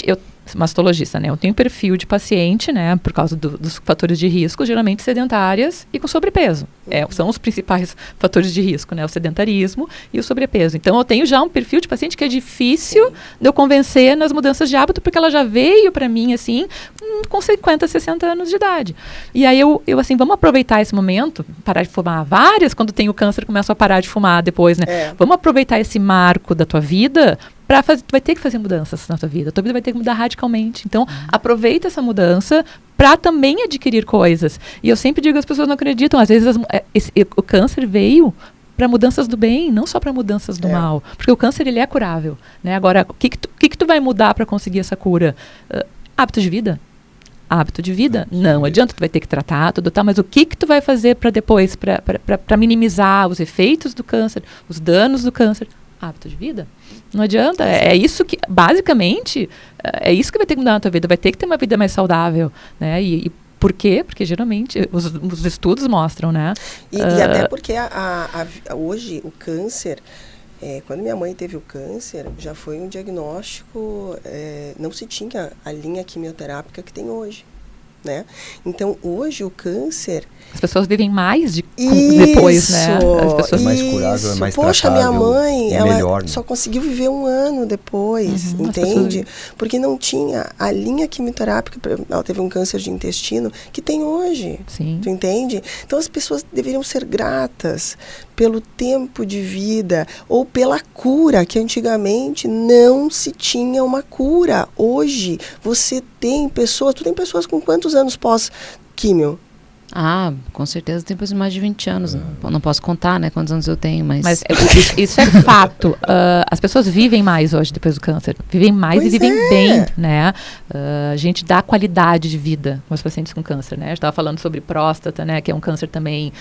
Eu mastologista, né? Eu tenho perfil de paciente, né? Por causa dos fatores de risco, geralmente sedentárias e com sobrepeso. São os principais fatores de risco, né? O sedentarismo e o sobrepeso. Então, eu tenho já um perfil de paciente que é difícil de eu convencer nas mudanças de hábito, porque ela já veio para mim, assim, com 50, 60 anos de idade. E aí, eu assim, vamos aproveitar esse momento, parar de fumar. Várias, quando tem o câncer, começam a parar de fumar depois, né? Vamos aproveitar esse marco da tua vida tu vai ter que fazer mudanças na tua vida. Tua vida vai ter que mudar radicalmente. Então, aproveita essa mudança para também adquirir coisas. E eu sempre digo, as pessoas não acreditam. Às vezes, o câncer veio para mudanças do bem, não só para mudanças do mal. Porque o câncer, ele é curável, né? Agora, o que tu vai mudar para conseguir essa cura? Hábito de vida. Hábito de vida? Não adianta, tu vai ter que tratar tudo, tá? Mas o que tu vai fazer para depois, para minimizar os efeitos do câncer, os danos do câncer? Hábito de vida. Não adianta. É isso que, basicamente, é isso que vai ter que mudar na tua vida. Vai ter que ter uma vida mais saudável, né? E por quê? Porque geralmente os estudos mostram, né? E até porque hoje o câncer, quando minha mãe teve o câncer, já foi um diagnóstico, não se tinha a linha quimioterápica que tem hoje, né? Então, hoje o câncer... As pessoas vivem mais depois, né? As pessoas mais curável, é mais Poxa, tratável, minha mãe, ela melhor, né? só conseguiu viver 1 ano depois, entende? Porque não tinha a linha quimioterápica, ela teve um câncer de intestino, que tem hoje, Sim. Tu entende? Então, as pessoas deveriam ser gratas pelo tempo de vida ou pela cura, que antigamente não se tinha uma cura. Hoje, tu tem pessoas com quantos anos pós-químio? Com certeza tem mais de 20 anos. Não posso contar, né, quantos anos eu tenho, mas isso é fato. As pessoas vivem mais hoje depois do câncer. Vivem mais e vivem bem, né? A gente dá qualidade de vida aos pacientes com câncer, né? A gente estava falando sobre próstata, né? Que é um câncer também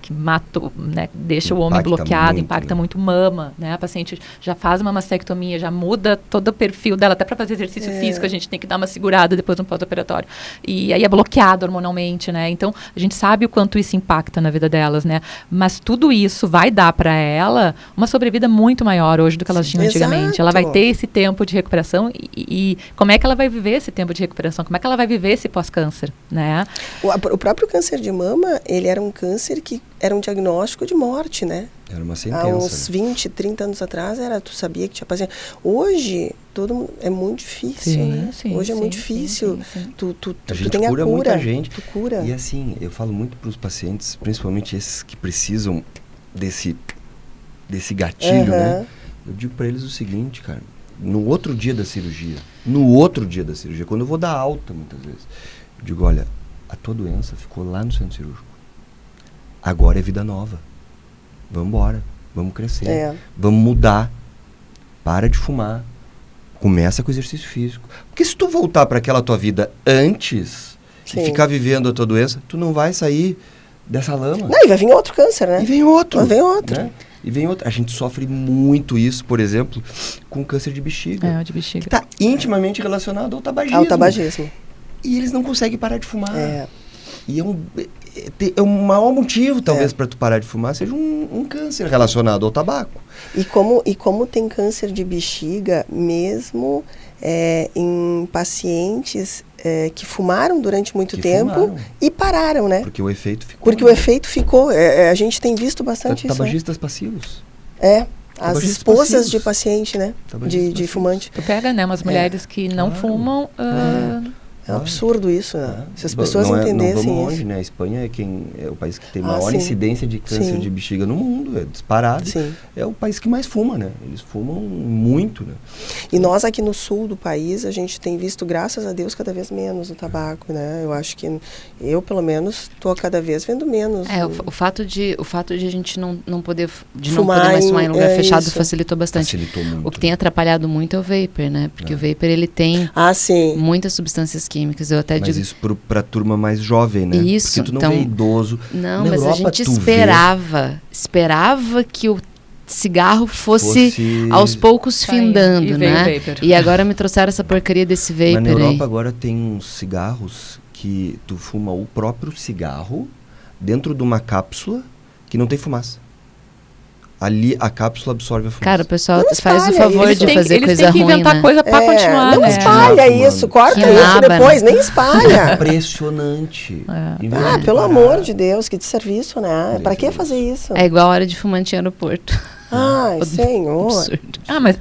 que mata, né? Deixa o homem bloqueado, impacta muito mama, né? A paciente já faz uma mastectomia, já muda todo o perfil dela, até para fazer exercício físico a gente tem que dar uma segurada depois no pós-operatório. E aí é bloqueado hormonalmente, né? Então, a gente sabe o quanto isso impacta na vida delas, né? Mas tudo isso vai dar para ela uma sobrevida muito maior hoje do que elas tinham antigamente. Ela vai ter esse tempo de recuperação e como é que ela vai viver esse tempo de recuperação? Como é que ela vai viver esse pós-câncer, né? O próprio câncer de mama, ele era um câncer que era um diagnóstico de morte, né? Era uma sentença. Há uns 20, 30 anos atrás, tu sabia que tinha paciente. Hoje, é muito difícil, né? Hoje é muito difícil. Sim. Tu a gente tem cura a cura. muita gente. Tu cura. E assim, eu falo muito para os pacientes, principalmente esses que precisam desse gatilho, né? Eu digo para eles o seguinte, cara. No outro dia da cirurgia, quando eu vou dar alta, muitas vezes, eu digo, olha, a tua doença ficou lá no centro cirúrgico. Agora é vida nova. Vamos embora, vamos crescer, vamos mudar, para de fumar, começa com exercício físico. Porque se tu voltar para aquela tua vida antes e ficar vivendo a tua doença, tu não vai sair dessa lama. Não, e vai vir outro câncer, né? E vem outro. Né? E vem outro. A gente sofre muito isso, por exemplo, com câncer de bexiga. De bexiga. Que está intimamente relacionado ao tabagismo. Ao tabagismo. E eles não conseguem parar de fumar. E o maior motivo, talvez, para tu parar de fumar seja um câncer relacionado ao tabaco. E como tem câncer de bexiga, mesmo em pacientes que fumaram durante muito tempo e pararam, né? Porque o efeito ficou. A gente tem visto bastante isso. Tabagistas passivos. As esposas de paciente, né? De fumante. Tu pega, né, umas mulheres que não fumam... É um absurdo isso, né? Se as pessoas entendessem não vamos longe, isso. né? A Espanha é o país que tem maior incidência de câncer de bexiga no mundo, é disparado. Sim. É o país que mais fuma, né? Eles fumam muito, né? E nós aqui no sul do país, a gente tem visto, graças a Deus, cada vez menos o tabaco, né? Eu acho que eu, pelo menos, estou cada vez vendo menos. O fato de a gente não poder fumar mais fumar em lugar fechado isso. facilitou bastante. Facilitou muito. O que tem atrapalhado muito é o vapor, né? Porque o vapor, ele tem muitas substâncias químicas. Eu até digo... isso pra turma mais jovem, né? Isso. Porque tu não vê idoso. Não, na mas Europa, a gente esperava que o cigarro fosse aos poucos findando, e veio né? o vapor. E agora me trouxeram essa porcaria desse vapor Mas na aí. Europa agora tem uns cigarros que tu fuma o próprio cigarro dentro de uma cápsula que não tem fumaça. Ali a cápsula absorve a fumaça. Cara, o pessoal Não faz o espalha, favor eles de têm- fazer eles coisa têm que ruim, inventar né? coisa pra continuar, não né? espalha Fumando. isso, corta Que isso naba, depois, né? nem espalha. Impressionante. Em vez Ah, de pelo parar- amor de Deus, que desserviço, né? Pra que Deus. fazer isso? É igual a hora de fumante em aeroporto. Ai, senhor. Absurdo. Mas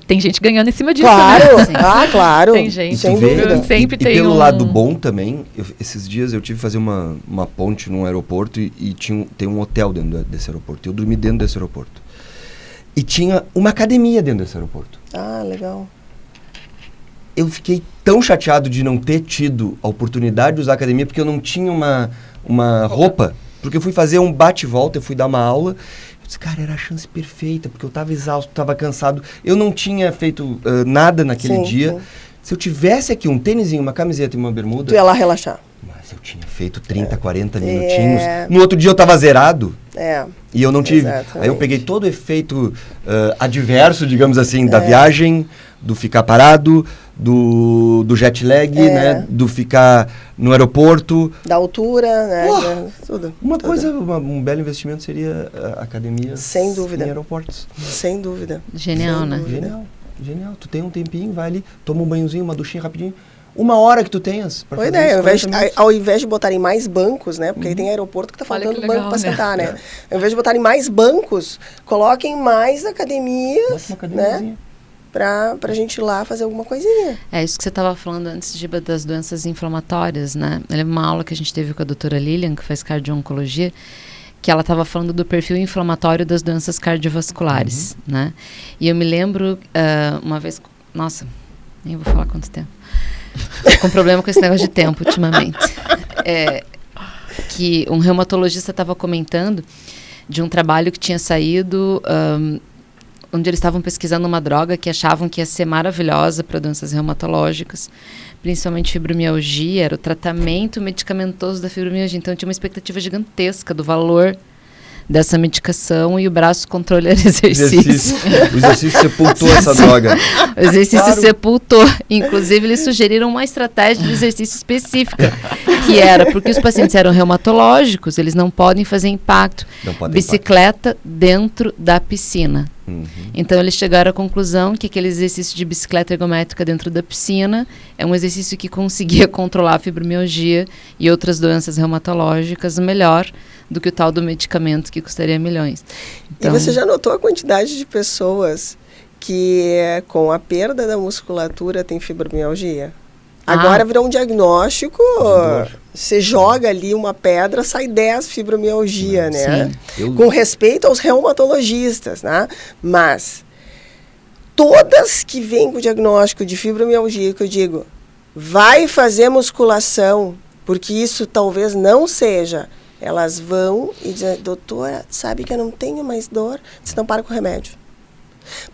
tem gente ganhando em cima disso, Claro, né? claro. Tem gente. E sem tu vê, dúvida. Sempre e tem pelo um- lado bom também, esses dias eu tive que fazer uma ponte num aeroporto e tem um hotel dentro desse aeroporto. Eu dormi dentro desse aeroporto. E tinha uma academia dentro desse aeroporto. Ah, legal. Eu fiquei tão chateado de não ter tido a oportunidade de usar a academia, porque eu não tinha uma roupa. Porque eu fui fazer um bate-volta, eu fui dar uma aula. Eu disse, cara, era a chance perfeita, porque eu estava exausto, estava cansado. Eu não tinha feito nada naquele Sim, dia. sim. Se eu tivesse aqui um tênisinho, uma camiseta e uma bermuda... Tu ia lá relaxar. Mas eu tinha feito 30, 40 minutinhos. No outro dia eu estava zerado. É. E eu não tive. Exatamente. Aí eu peguei todo o efeito adverso, digamos assim, da viagem, do ficar parado, do jet lag, né? Do ficar no aeroporto. Da altura, né? Uau! Tudo. Uma tudo. coisa, um belo investimento seria academias Sem dúvida. em aeroportos. Sem dúvida. Genial, Sem né? dúvida. Genial, genial. Tu tem um tempinho, vai ali, toma um banhozinho, uma duchinha rapidinho. 1 hora que tu tenhas pra Boa fazer ideia. isso, Ao invés, 40 minutos. ao invés de botarem mais bancos, né? Porque aí tem aeroporto que tá Olha faltando que banco legal, pra né? sentar, né? Ao invés de botarem mais bancos, coloquem mais Bota academias, uma né? academiazinha. Pra gente ir lá fazer alguma coisinha. É isso que você estava falando antes, Giba, das doenças inflamatórias, né? Eu lembro uma aula que a gente teve com a doutora Lilian, que faz cardio-oncologia, que ela estava falando do perfil inflamatório das doenças cardiovasculares, né? E eu me lembro uma vez... Nossa, nem vou falar quanto tempo. Tô com problema com esse negócio de tempo ultimamente. Que um reumatologista estava comentando de um trabalho que tinha saído... onde eles estavam pesquisando uma droga que achavam que ia ser maravilhosa para doenças reumatológicas, principalmente fibromialgia, era o tratamento medicamentoso da fibromialgia. Então, tinha uma expectativa gigantesca do valor dessa medicação e o braço controle era exercício. O exercício sepultou essa droga. O exercício Claro. sepultou. Inclusive, eles sugeriram uma estratégia de exercício específica, que era porque os pacientes eram reumatológicos, eles não podem fazer impacto. Não pode ter Bicicleta dentro da piscina. Uhum. Então, eles chegaram à conclusão que aquele exercício de bicicleta ergométrica dentro da piscina é um exercício que conseguia controlar a fibromialgia e outras doenças reumatológicas melhor do que o tal do medicamento que custaria milhões. Então, E você já notou a quantidade de pessoas que com a perda da musculatura tem fibromialgia? Agora virou um diagnóstico, dor. você joga ali uma pedra, sai 10 fibromialgia, né? Eu- Com respeito aos reumatologistas, né? Mas todas que vêm com o diagnóstico de fibromialgia, que eu digo, vai fazer musculação, porque isso talvez não seja. Elas vão e dizem, doutora, sabe que eu não tenho mais dor? Você não para com o remédio.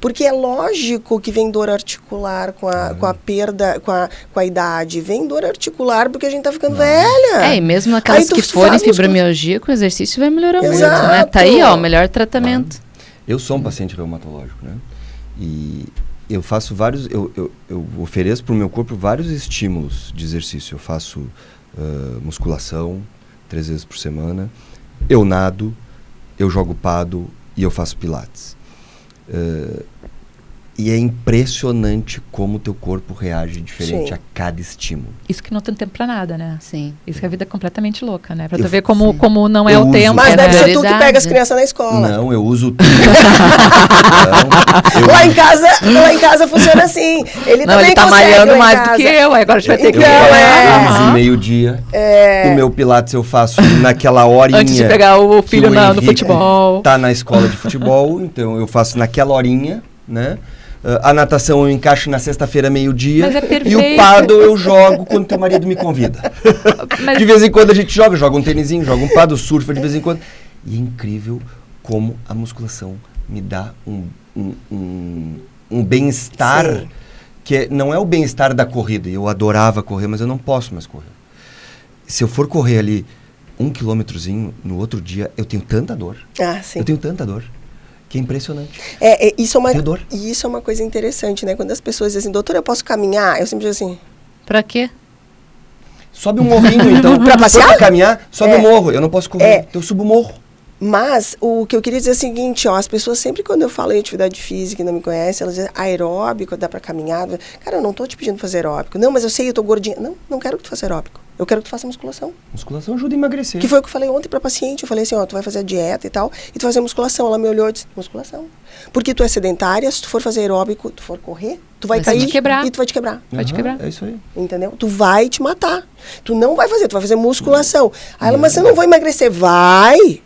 Porque é lógico que vem dor articular com a perda, com a idade. Vem dor articular porque a gente tá ficando velha. e mesmo aquelas Aí tu que forem faz fibromialgia, com exercício vai melhorar muito, Exato. né? Tá aí, ó, o melhor tratamento. Eu sou um paciente reumatológico, né? E eu faço vários... Eu ofereço para o meu corpo vários estímulos de exercício. Eu faço musculação 3 vezes por semana. Eu nado, eu jogo pádel e eu faço pilates. E é impressionante como o teu corpo reage diferente Sim. a cada estímulo. Isso que não tem tempo pra nada, né? Sim. Isso que a vida é completamente louca, né? Pra Eu- tu ver como, sim. como não é Eu o uso- tempo. Mas É deve ser tu que prioridade. pega as crianças na escola. Não, eu uso... Lá em casa funciona assim. Ele Não, também ele tá consegue malhando lá em mais do casa. que eu. Agora a gente vai ter que... Então, Eu faço é. tênis e meio-dia. É. O meu pilates eu faço naquela horinha. Antes de pegar o que filho o no Henrique futebol. Tá na escola de futebol, então eu faço naquela horinha, né? A natação eu encaixo na sexta-feira, meio-dia. Mas é E perfeito. o paddle eu jogo quando teu marido me convida. Mas- De vez em quando a gente joga um tênisinho, joga um paddle, surfa de vez em quando. E é incrível como a musculação me dá um bem-estar, Sim. que não é o bem-estar da corrida. Eu adorava correr, mas eu não posso mais correr. Se eu for correr ali 1 quilômetrozinho no outro dia, eu tenho tanta dor. Ah, sim. Eu tenho tanta dor. Que é impressionante. Isso é uma, Tem dor. e isso é uma coisa interessante, né? Quando as pessoas dizem, doutora, eu posso caminhar? Eu sempre digo assim... Pra quê? Sobe um morrinho, então. Pra passear? Pra caminhar, sobe um morro. Eu não posso correr, então eu subo o morro. Mas o que eu queria dizer é o seguinte, ó, as pessoas sempre quando eu falo em atividade física e não me conhecem, elas dizem aeróbico, dá pra caminhar. Cara, eu não tô te pedindo pra fazer aeróbico. Não, mas eu sei, eu tô gordinha. Não quero que tu faça aeróbico. Eu quero que tu faça musculação. Musculação ajuda a emagrecer. Que foi o que eu falei ontem pra paciente. Eu falei assim, ó, tu vai fazer a dieta e tal, e tu vai fazer musculação. Ela me olhou e disse, musculação. Porque tu é sedentária, se tu for fazer aeróbico, tu for correr, tu vai cair e tu vai te quebrar. Vai te quebrar. É isso aí. Entendeu? Tu vai te matar. Tu não vai fazer, tu vai fazer musculação. Aí ela, mas eu não vou emagrecer. Vai,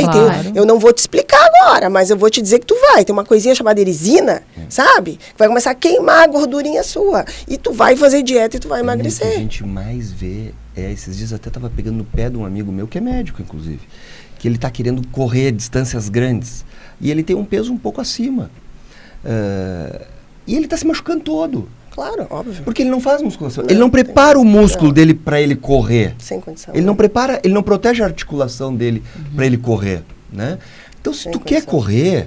Claro. eu não vou te explicar agora, mas eu vou te dizer que tu vai. Tem uma coisinha chamada erisina, sabe? Que vai começar a queimar a gordurinha sua. E tu vai fazer dieta e tu vai O que a emagrecer. gente mais vê esses dias até tava pegando no pé de um amigo meu, que é médico, inclusive, que ele tá querendo correr distâncias grandes. E ele tem um peso um pouco acima. E ele tá se machucando todo. Claro, óbvio. Porque ele não faz musculação. Ele não prepara o músculo dele para ele correr. Sem condição. Ele não prepara, ele não protege a articulação dele para ele correr, né? Então, se tu quer correr,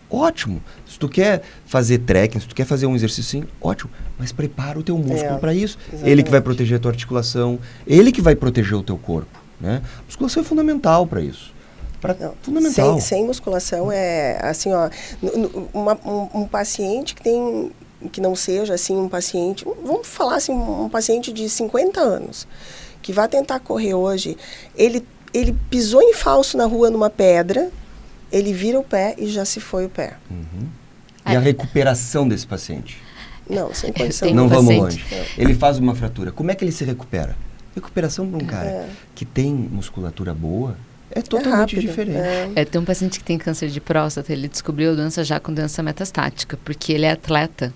ótimo. Se tu quer fazer trekking, se tu quer fazer um exercício, ótimo. Mas prepara o teu músculo para isso. Exatamente. Ele que vai proteger a tua articulação, ele que vai proteger o teu corpo, né? A musculação é fundamental para isso. Fundamental. Sem musculação é assim, ó, um paciente que não seja assim um paciente, vamos falar assim, um paciente de 50 anos, que vai tentar correr hoje, ele pisou em falso na rua numa pedra, ele vira o pé e já se foi o pé. E a recuperação desse paciente? Não, sem condição. Tem Não um vamos paciente. longe. Ele faz uma fratura. Como é que ele se recupera? Recuperação para um cara que tem musculatura boa é totalmente rápido, diferente. Tem um paciente que tem câncer de próstata, ele descobriu a doença já com doença metastática, porque ele é atleta.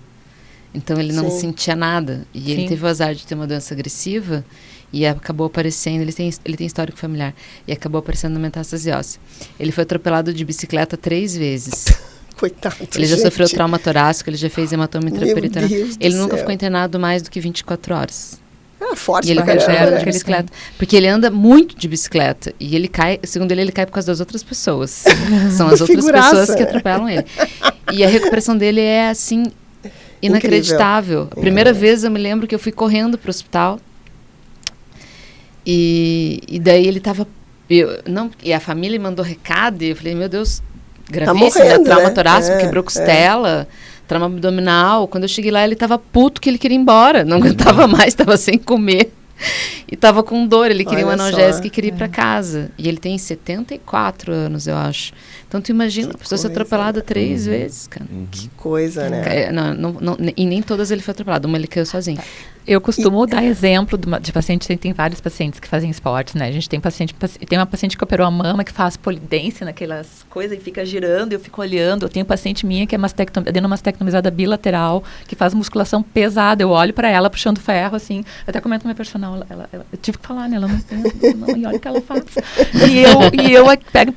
Então ele não sentia nada. E ele teve o azar de ter uma doença agressiva e acabou aparecendo, ele tem histórico familiar, e acabou aparecendo na metástase óssea. Ele foi atropelado de bicicleta 3 vezes. Coitado, Ele já sofreu trauma torácico, ele já fez hematoma intraperitoneal. Deus do Ele nunca céu. ficou internado mais do que já horas. Forte E ele pra caramba, cai né? de bicicleta. Porque ele anda muito de bicicleta. E ele cai, segundo ele cai por causa das outras pessoas. São as outras Figuraça, pessoas que né? atropelam ele. E a recuperação dele é, assim, inacreditável. A primeira vez eu me lembro que eu fui correndo pro hospital. E daí ele tava... E a família mandou recado. E eu falei, meu Deus, gravíssimo, morrendo, trauma né? torácico, quebrou costela... Trauma abdominal. Quando eu cheguei lá, ele tava puto que ele queria ir embora. Não aguentava mais, tava sem comer. E tava com dor. Ele queria um Olha analgésico só. e queria ir pra casa. E ele tem 74 anos, eu acho. Então, tu imagina, a pessoa ser atropelada 3 vezes, cara. Que coisa, né? E nem todas ele foi atropelado. Uma ele caiu sozinho. Eu costumo dar exemplo de pacientes, tem vários pacientes que fazem esportes, né? A gente tem tem uma paciente que operou a mama, que faz polidência naquelas coisas e fica girando, eu fico olhando. Eu tenho paciente minha que é adenomastectomizada bilateral, que faz musculação pesada. Eu olho para ela puxando ferro, assim. Eu até comento com a minha personal, eu tive que falar, né? Ela não entende, não, e olha o que ela faz. E eu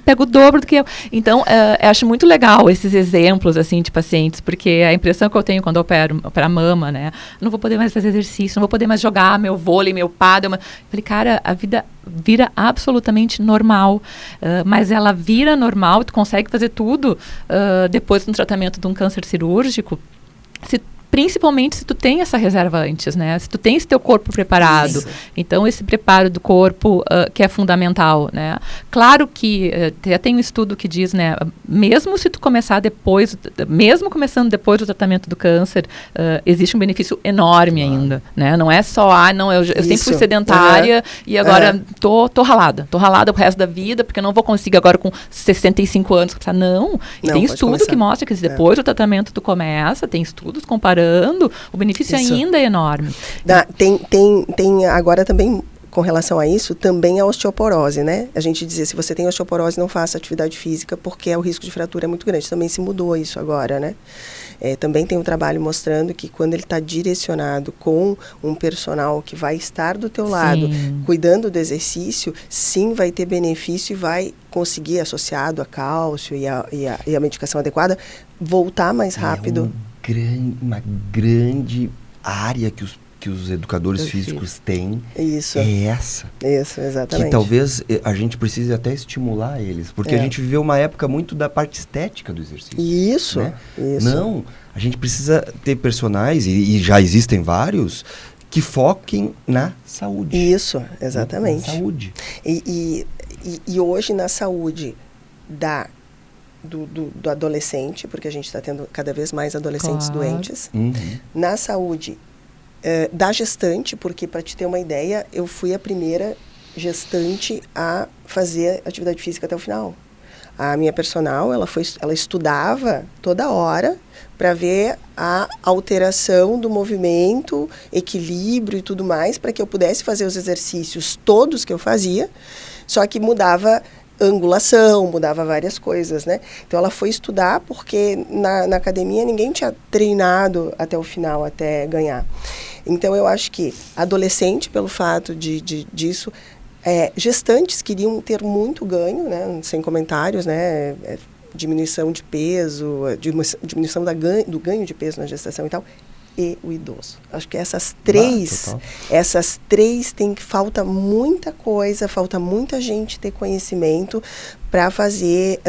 pego o dobro do que eu. Então, eu acho muito legal esses exemplos, assim, de pacientes, porque a impressão que eu tenho quando eu opero a mama, né? Não vou poder mais fazer exercício, não vou poder mais jogar meu vôlei, meu pádel. Falei, cara, a vida vira absolutamente normal. Mas ela vira normal, tu consegue fazer tudo depois do tratamento de um câncer cirúrgico, principalmente se tu tem essa reserva antes, né? Se tu tem esse teu corpo preparado. Isso. Então, esse preparo do corpo que é fundamental, né? Claro que tem um estudo que diz, né? Mesmo se tu começar depois, mesmo começando depois do tratamento do câncer, existe um benefício enorme ainda, né? Não é só, eu sempre fui sedentária e agora tô ralada o resto da vida, porque eu não vou conseguir agora com 65 anos. Não, tem estudo que mostra que depois do tratamento tu começa, tem estudos comparando, o benefício ainda é enorme. Tem agora também, com relação a isso, também a osteoporose, né? A gente dizia, se você tem osteoporose, não faça atividade física, porque o risco de fratura é muito grande. Também se mudou isso agora, né? Também tem um trabalho mostrando que quando ele está direcionado com um personal que vai estar do teu lado, cuidando do exercício, sim, vai ter benefício e vai conseguir, associado a cálcio e a medicação adequada, voltar mais rápido. Uma grande área que os que os educadores físicos têm Isso. é essa. Isso, exatamente. Que talvez a gente precise até estimular eles, porque a gente viveu uma época muito da parte estética do exercício. Isso, né? isso. Não, a gente precisa ter personagens, e já existem vários, que foquem na saúde. Isso, exatamente. Na saúde. E hoje na saúde do adolescente, porque a gente está tendo cada vez mais adolescentes doentes, na saúde da gestante, porque para te ter uma ideia, eu fui a primeira gestante a fazer atividade física até o final. A minha personal, ela estudava toda hora para ver a alteração do movimento, equilíbrio e tudo mais, para que eu pudesse fazer os exercícios todos que eu fazia, só que mudava angulação, mudava várias coisas, né? Então ela foi estudar porque na academia ninguém tinha treinado até o final, até ganhar. Então eu acho que adolescente, pelo fato disso, gestantes queriam ter muito ganho, né? Sem comentários, né? Diminuição de peso, diminuição do ganho de peso na gestação e tal, e o idoso. Acho que essas três falta muita coisa, falta muita gente ter conhecimento para fazer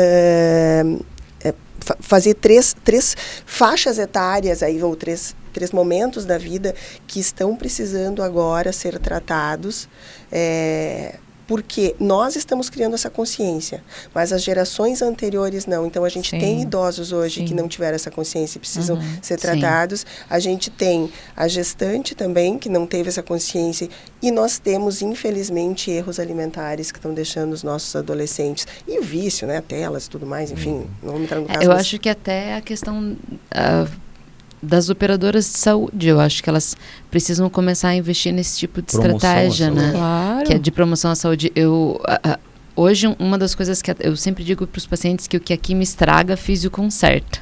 três faixas etárias aí, ou três momentos da vida que estão precisando agora ser tratados, porque nós estamos criando essa consciência, mas as gerações anteriores não. Então, a gente tem idosos hoje que não tiveram essa consciência e precisam ser tratados. A gente tem a gestante também, que não teve essa consciência. E nós temos, infelizmente, erros alimentares que estão deixando os nossos adolescentes. E o vício, né? Telas e tudo mais, enfim. Não vamos entrar no caso. Eu acho que até a questão das operadoras de saúde, eu acho que elas precisam começar a investir nesse tipo de estratégia, né? Claro. Que é de promoção à saúde. Hoje, uma das coisas que eu sempre digo para os pacientes que o que aqui me estraga, físio conserta.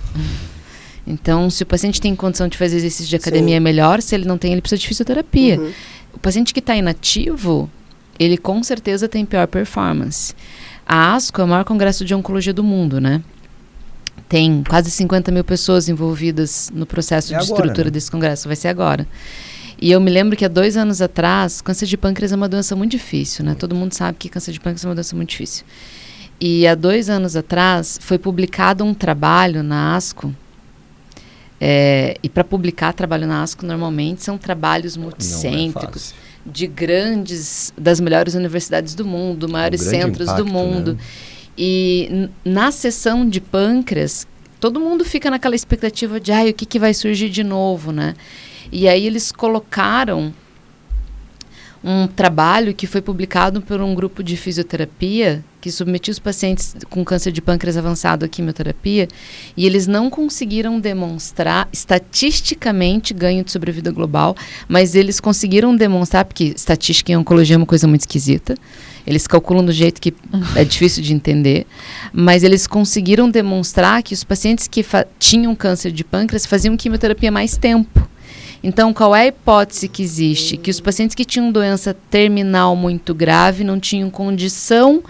Então, se o paciente tem condição de fazer exercício de academia, é melhor. Se ele não tem, ele precisa de fisioterapia. O paciente que está inativo, ele com certeza tem pior performance. A ASCO é o maior congresso de oncologia do mundo, né? Tem quase 50 mil pessoas envolvidas no processo de estrutura desse congresso. Vai ser agora. E eu me lembro que há 2 anos atrás, câncer de pâncreas é uma doença muito difícil, né? Todo mundo sabe que câncer de pâncreas é uma doença muito difícil. E há 2 anos atrás, foi publicado um trabalho na ASCO. E para publicar trabalho na ASCO, normalmente, são trabalhos multicêntricos, das melhores universidades do mundo, maiores centros do mundo. Né? E na sessão de pâncreas, todo mundo fica naquela expectativa de o que vai surgir de novo, né? E aí eles colocaram um trabalho que foi publicado por um grupo de fisioterapia que submetia os pacientes com câncer de pâncreas avançado à quimioterapia, e eles não conseguiram demonstrar estatisticamente ganho de sobrevida global, mas eles conseguiram demonstrar, porque estatística em oncologia é uma coisa muito esquisita, eles calculam do jeito que é difícil de entender, mas eles conseguiram demonstrar que os pacientes que tinham câncer de pâncreas faziam quimioterapia mais tempo. Então, qual é a hipótese que existe? Que os pacientes que tinham doença terminal muito grave não tinham condição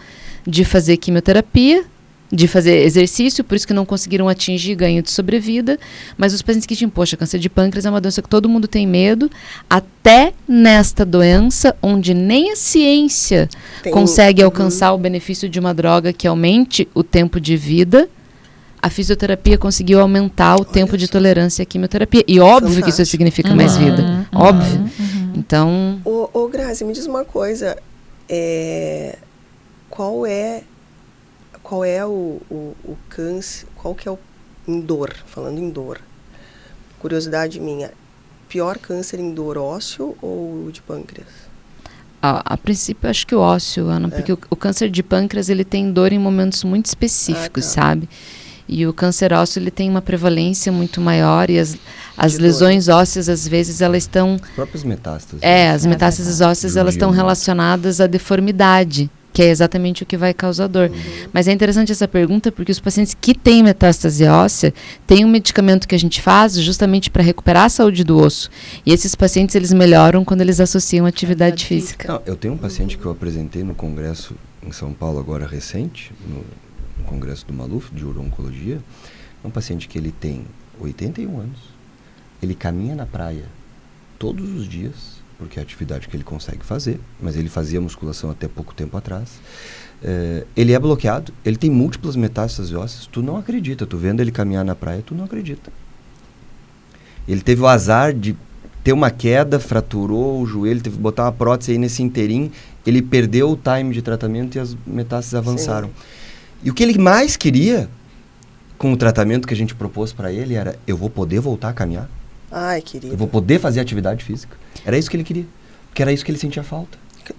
de fazer quimioterapia, de fazer exercício, por isso que não conseguiram atingir ganho de sobrevida, mas os pacientes que tinham, câncer de pâncreas é uma doença que todo mundo tem medo, até nesta doença, onde nem a ciência consegue alcançar o benefício de uma droga que aumente o tempo de vida, a fisioterapia conseguiu aumentar o tempo de tolerância à quimioterapia. E óbvio que isso significa mais vida. Óbvio. Então... Ô Grazi, me diz uma coisa. Qual é o câncer, qual que é o em dor, falando em dor. Curiosidade minha, pior câncer em dor, ósseo ou de pâncreas? A princípio, acho que o ósseo, Ana, porque o câncer de pâncreas, ele tem dor em momentos muito específicos, sabe? E o câncer ósseo, ele tem uma prevalência muito maior, e as lesões ósseas, às vezes, elas estão... As próprias metástases. As metástases ósseas, elas estão relacionadas à deformidade, que é exatamente o que vai causar dor. Mas é interessante essa pergunta, porque os pacientes que têm metástase óssea, têm um medicamento que a gente faz justamente para recuperar a saúde do osso. E esses pacientes, eles melhoram quando eles associam atividade física. Não, eu tenho um paciente que eu apresentei no congresso em São Paulo, agora recente, no congresso do Maluf, de uro-oncologia. É um paciente que ele tem 81 anos, ele caminha na praia todos os dias, porque é a atividade que ele consegue fazer, mas ele fazia musculação até pouco tempo atrás. Ele é bloqueado, ele tem múltiplas metástases ósseas, tu não acredita, tu vendo ele caminhar na praia, tu não acredita. Ele teve o azar de ter uma queda, fraturou o joelho, teve que botar uma prótese aí nesse inteirinho, ele perdeu o time de tratamento e as metástases avançaram. Sim. E o que ele mais queria, com o tratamento que a gente propôs para ele, era, eu vou poder voltar a caminhar? Ai, querido. Eu vou poder fazer atividade física? Era isso que ele queria, porque era isso que ele sentia falta.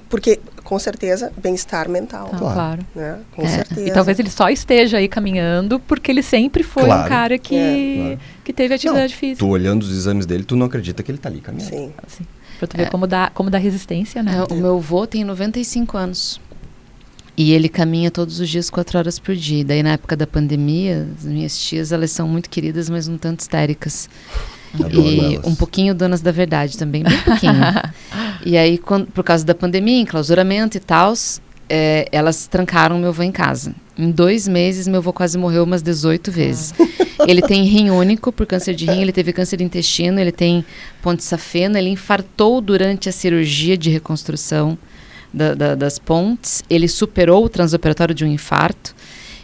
Porque, com certeza, bem-estar mental. Claro. Né? Com certeza. E talvez ele só esteja aí caminhando porque ele sempre foi um cara que teve atividade física. Tu olhando os exames dele, tu não acredita que ele tá ali caminhando. Sim. Assim, pra tu ver como dá resistência, né? O meu avô tem 95 anos. E ele caminha todos os dias 4 horas por dia. Daí, na época da pandemia, as minhas tias, elas são muito queridas, mas um tanto histéricas. E elas. Um pouquinho donas da verdade também, bem pouquinho. E aí, por causa da pandemia, enclausuramento e tal, elas trancaram meu avô em casa. Em 2 meses, meu avô quase morreu umas 18 vezes. Ele tem rim único por câncer de rim, ele teve câncer de intestino, ele tem ponte safena, ele infartou durante a cirurgia de reconstrução das pontes, ele superou o transoperatório de um infarto.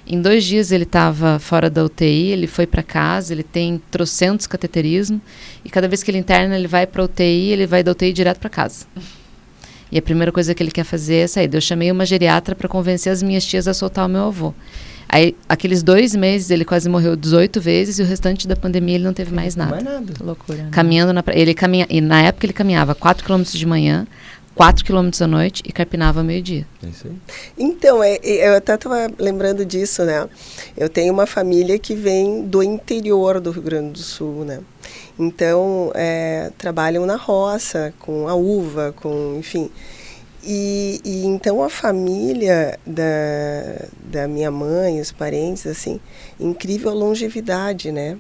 Em 2 dias ele estava fora da UTI, ele foi para casa, ele tem trocentos cateterismo, e cada vez que ele interna, ele vai para a UTI, ele vai da UTI direto para casa. E a primeira coisa que ele quer fazer é sair. Eu chamei uma geriatra para convencer as minhas tias a soltar o meu avô. Aí, aqueles 2 meses, ele quase morreu 18 vezes, e o restante da pandemia ele não teve mais nada. Que loucura, né? Caminhando e na época ele caminhava 4 km de manhã, 4 km à noite e carpinava ao meio-dia. É isso aí. Então, eu até estava lembrando disso, né? Eu tenho uma família que vem do interior do Rio Grande do Sul, né? Então, trabalham na roça, com a uva, enfim. E então a família da minha mãe, os parentes, assim, incrível a longevidade, né?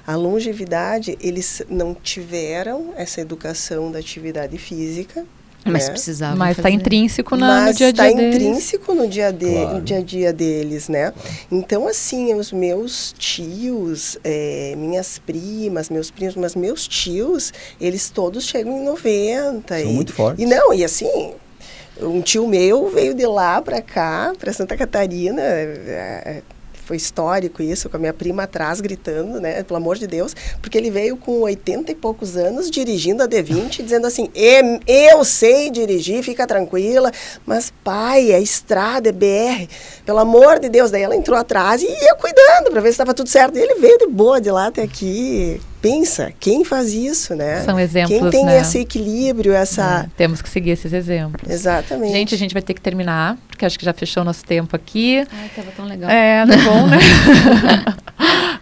A longevidade, eles não tiveram essa educação da atividade física, mas precisavam. Mas está intrínseco no dia a dia deles. Mas está intrínseco no dia a dia deles, né? Então, assim, os meus tios, minhas primas, meus primos, mas meus tios, eles todos chegam em 90. São muito fortes. E assim, um tio meu veio de lá para cá, para Santa Catarina, foi histórico isso, com a minha prima atrás gritando, né, pelo amor de Deus, porque ele veio com 80 e poucos anos dirigindo a D20, dizendo assim, eu sei dirigir, fica tranquila, mas pai, é estrada, é BR, pelo amor de Deus. Daí ela entrou atrás e ia cuidando para ver se estava tudo certo, e ele veio de boa de lá até aqui. Pensa, quem faz isso, né? São exemplos, quem tem né? esse equilíbrio, essa... Temos que seguir esses exemplos. Exatamente. Gente, a gente vai ter que terminar, porque acho que já fechou o nosso tempo aqui. Ai, tava tão legal. Tá bom, né?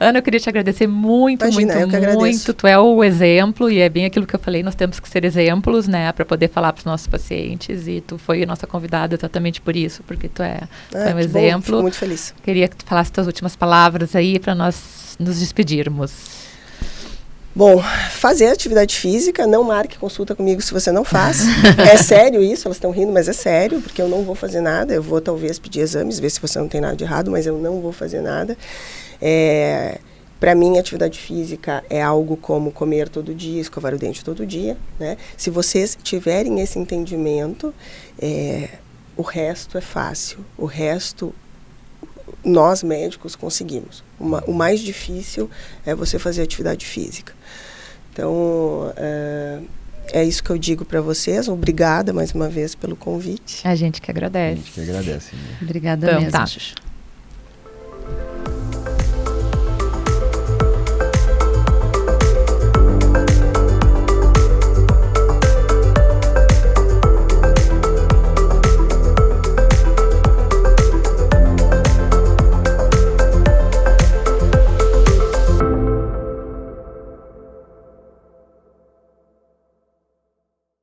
Ana, eu queria te agradecer muito, Imagina, eu que agradeço. muito. Tu é o exemplo, e é bem aquilo que eu falei, nós temos que ser exemplos, né? Para poder falar para os nossos pacientes, e tu foi a nossa convidada exatamente por isso, porque tu é um exemplo. Bom, fico muito feliz. Queria que tu falasse tuas últimas palavras aí para nós nos despedirmos. Bom, fazer atividade física, não marque consulta comigo se você não faz. É sério isso, elas estão rindo, mas é sério, porque eu não vou fazer nada. Eu vou talvez pedir exames, ver se você não tem nada de errado, mas eu não vou fazer nada. Para mim, atividade física é algo como comer todo dia, escovar o dente todo dia, né? Se vocês tiverem esse entendimento, o resto é fácil. O resto, nós médicos conseguimos. O mais difícil é você fazer atividade física. Então, é isso que eu digo para vocês. Obrigada mais uma vez pelo convite. A gente que agradece. A gente que agradece. Né? Obrigada então, mesmo. Tá.